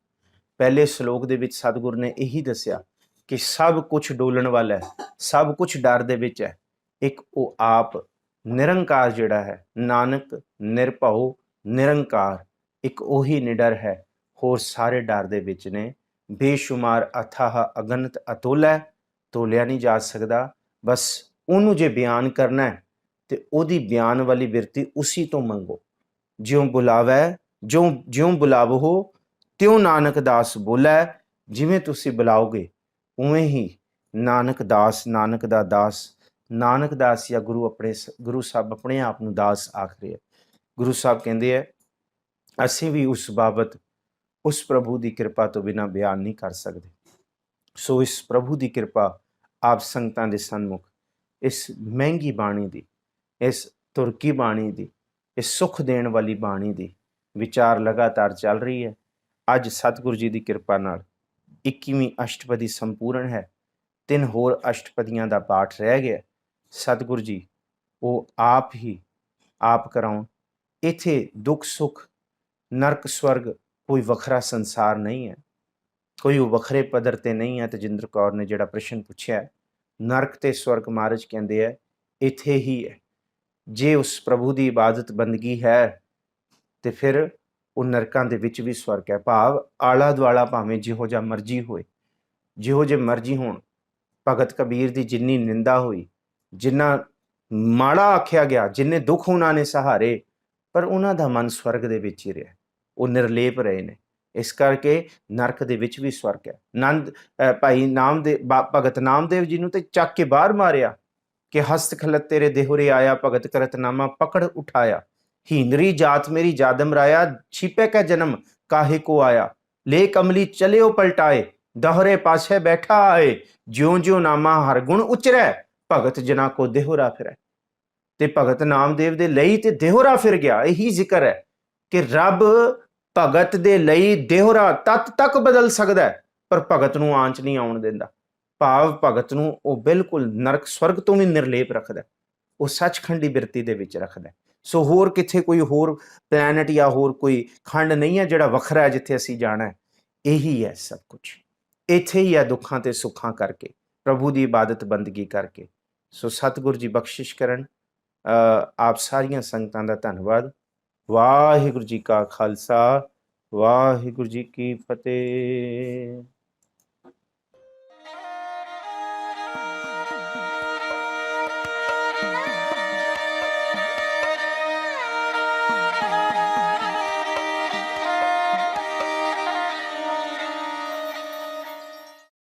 ਪਹਿਲੇ ਸ਼ਲੋਕ ਦੇ ਵਿੱਚ ਸਤਿਗੁਰ ਨੇ ਇਹੀ ਦੱਸਿਆ ਕਿ ਸਭ ਕੁਝ ਡੋਲਣ ਵਾਲਾ ਹੈ, ਸਭ ਕੁਝ ਡਰ ਦੇ ਵਿੱਚ ਹੈ। ਇੱਕ ਉਹ ਆਪ ਨਿਰੰਕਾਰ ਜਿਹੜਾ ਹੈ, ਨਾਨਕ ਨਿਰਭਉ ਨਿਰੰਕਾਰ, ਇੱਕ ਉਹੀ ਨਿਡਰ ਹੈ, ਹੋਰ ਸਾਰੇ ਡਰ ਦੇ ਵਿੱਚ ਨੇ। ਬੇਸ਼ੁਮਾਰ ਅਥਾਹ ਅਗਨਤ ਅਤੁੱਲ ਹੈ, ਤੋਲਿਆ ਨਹੀਂ ਜਾ ਸਕਦਾ। ਬਸ ਉਹਨੂੰ ਜੇ ਬਿਆਨ ਕਰਨਾ ਹੈ ਤੇ ਉਹਦੀ ਬਿਆਨ ਵਾਲੀ ਬਿਰਤੀ ਉਸੀ ਤੋਂ ਮੰਗੋ। ਜਿਉਂ ਬੁਲਾਵੈ ਜਿਉਂ ਬੁਲਾਵੋ ਤਿਉਂ ਨਾਨਕ ਦਾਸ ਬੋਲੇ। ਜਿਵੇਂ ਤੁਸੀਂ ਬੁਲਾਓਗੇ ਉਵੇਂ ਹੀ ਨਾਨਕ ਦਾਸ, ਨਾਨਕ ਦਾ ਦਾਸ, ਨਾਨਕ ਦਾਸ ਜਾਂ ਗੁਰੂ ਸਾਹਿਬ ਆਪਣੇ ਆਪ ਨੂੰ ਦਾਸ ਆਖ ਰਹੇ। ਗੁਰੂ ਸਾਹਿਬ ਕਹਿੰਦੇ ਹੈ ਅਸੀਂ ਵੀ ਉਸ ਬਾਬਤ ਉਸ ਪ੍ਰਭੂ ਦੀ ਕਿਰਪਾ ਤੋਂ ਬਿਨਾਂ ਬਿਆਨ ਨਹੀਂ ਕਰ ਸਕਦੇ। ਸੋ ਇਸ ਪ੍ਰਭੂ ਦੀ ਕਿਰਪਾ ਆਪ ਸੰਗਤਾਂ ਦੇ ਸਨਮੁਖ ਇਸ ਮਹਿੰਗੀ ਬਾਣੀ ਦੀ, ਇਸ ਤੁਰਕੀ ਬਾਣੀ ਦੀ, ਇਸ ਸੁੱਖ ਦੇਣ ਵਾਲੀ ਬਾਣੀ ਦੀ ਵਿਚਾਰ ਲਗਾਤਾਰ ਚੱਲ ਰਹੀ ਹੈ। ਅੱਜ ਸਤਿਗੁਰੂ ਜੀ ਦੀ ਕਿਰਪਾ ਨਾਲ 21ਵੀਂ ਅਸ਼ਟਪਦੀ ਸੰਪੂਰਨ ਹੈ। 3 ਹੋਰ ਅਸ਼ਟਪਦੀਆਂ ਦਾ ਪਾਠ ਰਹਿ ਗਿਆ। ਸਤਿਗੁਰੂ ਜੀ ਉਹ ਆਪ ਹੀ ਆਪ ਕਰਾਉਣ। ਇੱਥੇ ਦੁੱਖ ਸੁੱਖ, ਨਰਕ ਸਵਰਗ ਕੋਈ ਵੱਖਰਾ ਸੰਸਾਰ ਨਹੀਂ ਹੈ, ਕੋਈ ਉਹ ਵੱਖਰੇ ਪੱਧਰ 'ਤੇ ਨਹੀਂ ਹੈ। ਤੇਜਿੰਦਰ ਕੌਰ ਨੇ ਜਿਹੜਾ ਪ੍ਰਸ਼ਨ ਪੁੱਛਿਆ, ਨਰਕ ਤੇ ਸਵਰਗ ਮਹਾਰਾਜ ਕਹਿੰਦੇ ਹੈ ਇੱਥੇ ਹੀ ਹੈ। ਜੇ ਉਸ ਪ੍ਰਭੂ ਦੀ ਇਬਾਦਤ ਬੰਦਗੀ ਹੈ ਤੇ ਫਿਰ ਉਹ ਨਰਕਾਂ ਦੇ ਵਿੱਚ ਵੀ ਸਵਰਗ ਹੈ। ਭਾਵ ਆਲਾ ਦੁਆਲਾ ਭਾਵੇਂ ਜਿਹੋ ਜਿਹਾ ਮਰਜ਼ੀ ਹੋਏ, ਜਿਹੋ ਜਿਹੇ ਮਰਜ਼ੀ ਹੋਣ। ਭਗਤ ਕਬੀਰ ਦੀ ਜਿੰਨੀ ਨਿੰਦਾ ਹੋਈ, ਜਿੰਨਾ ਮਾੜਾ ਆਖਿਆ ਗਿਆ, ਜਿੰਨੇ ਦੁੱਖ ਉਹਨਾਂ ਨੇ ਸਹਾਰੇ, ਪਰ ਉਹਨਾਂ ਦਾ ਮਨ ਸਵਰਗ ਦੇ ਵਿੱਚ ਹੀ ਰਿਹਾ। ਉਹ ਨਿਰਲੇਪ ਰਹੇ ਨੇ। ਇਸ ਕਰਕੇ ਨਰਕ ਦੇ ਵਿੱਚ ਵੀ ਸਵਰਗ ਹੈ। ਭਾਈ ਭਗਤ ਨਾਮਦੇਵ ਜੀ ਨੂੰ ਤੇ ਚੱਕ ਕੇ ਬਾਹਰ ਮਾਰਿਆ ਕਿ ਹਸਤ ਖਲਤ ਤੇਰੇ ਦੇਹੁਰੇ ਆਇਆ, ਭਗਤ ਕਰਤ ਨਾਮਾ ਪਕੜ ਉਠਾਇਆ। ਹੀਨਰੀ ਜਾਤ ਮੇਰੀ ਜਾਦਮ ਰਾਇਆ, ਛਿਪੇ ਕੈ ਜਨਮ ਕਾਹੇ ਕੋ ਆਇਆ। ਲੈ ਕਮਲੀ ਚਲਿਓ ਪਲਟਾਏ, ਦਹਰੇ ਪਾਛੇ ਬੈਠਾ ਆਏ। ਜਿਉਂ ਜਿਉਂ ਨਾਮਾ ਹਰ ਗੁਣ ਉਚਰੈ, ਭਗਤ ਜਨਾ ਕੋ ਦੇਹੁਰਾ ਫਿਰੈ। ਤੇ ਭਗਤ ਨਾਮਦੇਵ ਦੇ ਲਈ ਤੇ ਦੇਹੁਰਾ ਫਿਰ ਗਿਆ। ਇਹੀ ਜ਼ਿਕਰ ਹੈ ਕਿ ਰੱਬ ਭਗਤ ਦੇ ਲਈ ਦੇਹੁਰਾ ਤਤ ਤੱਕ ਬਦਲ ਸਕਦਾ ਹੈ, ਪਰ ਭਗਤ ਨੂੰ ਆਂਚ ਨਹੀਂ ਆਉਣ ਦਿੰਦਾ। ਭਾਵ ਭਗਤ ਨੂੰ ਉਹ ਬਿਲਕੁਲ ਨਰਕ ਸਵਰਗ ਤੋਂ ਵੀ ਨਿਰਲੇਪ ਰੱਖਦਾ, ਉਹ ਸੱਚਖੰਡੀ ਬਿਰਤੀ ਦੇ ਵਿੱਚ ਰੱਖਦਾ। ਸੋ ਹੋਰ ਕਿੱਥੇ ਕੋਈ ਹੋਰ ਪਲੈਨਟ ਜਾਂ ਹੋਰ ਕੋਈ ਖੰਡ ਨਹੀਂ ਹੈ ਜਿਹੜਾ ਵੱਖਰਾ ਹੈ ਜਿੱਥੇ ਅਸੀਂ ਜਾਣਾ ਹੈ। ਇਹੀ ਹੈ ਸਭ ਕੁਝ, ਇੱਥੇ ਹੀ ਹੈ ਦੁੱਖਾਂ ਤੇ ਸੁੱਖਾਂ ਕਰਕੇ, ਪ੍ਰਭੂ ਦੀ ਇਬਾਦਤ ਬੰਦਗੀ ਕਰਕੇ। ਸੋ ਸਤਿਗੁਰੂ ਜੀ ਬਖਸ਼ਿਸ਼ ਕਰਨ। ਆਪ ਸਾਰੀਆਂ ਸੰਗਤਾਂ ਦਾ ਧੰਨਵਾਦ। ਵਾਹਿਗੁਰੂ ਜੀ ਕਾ ਖਾਲਸਾ, ਵਾਹਿਗੁਰੂ ਜੀ ਕੀ ਫਤਿਹ।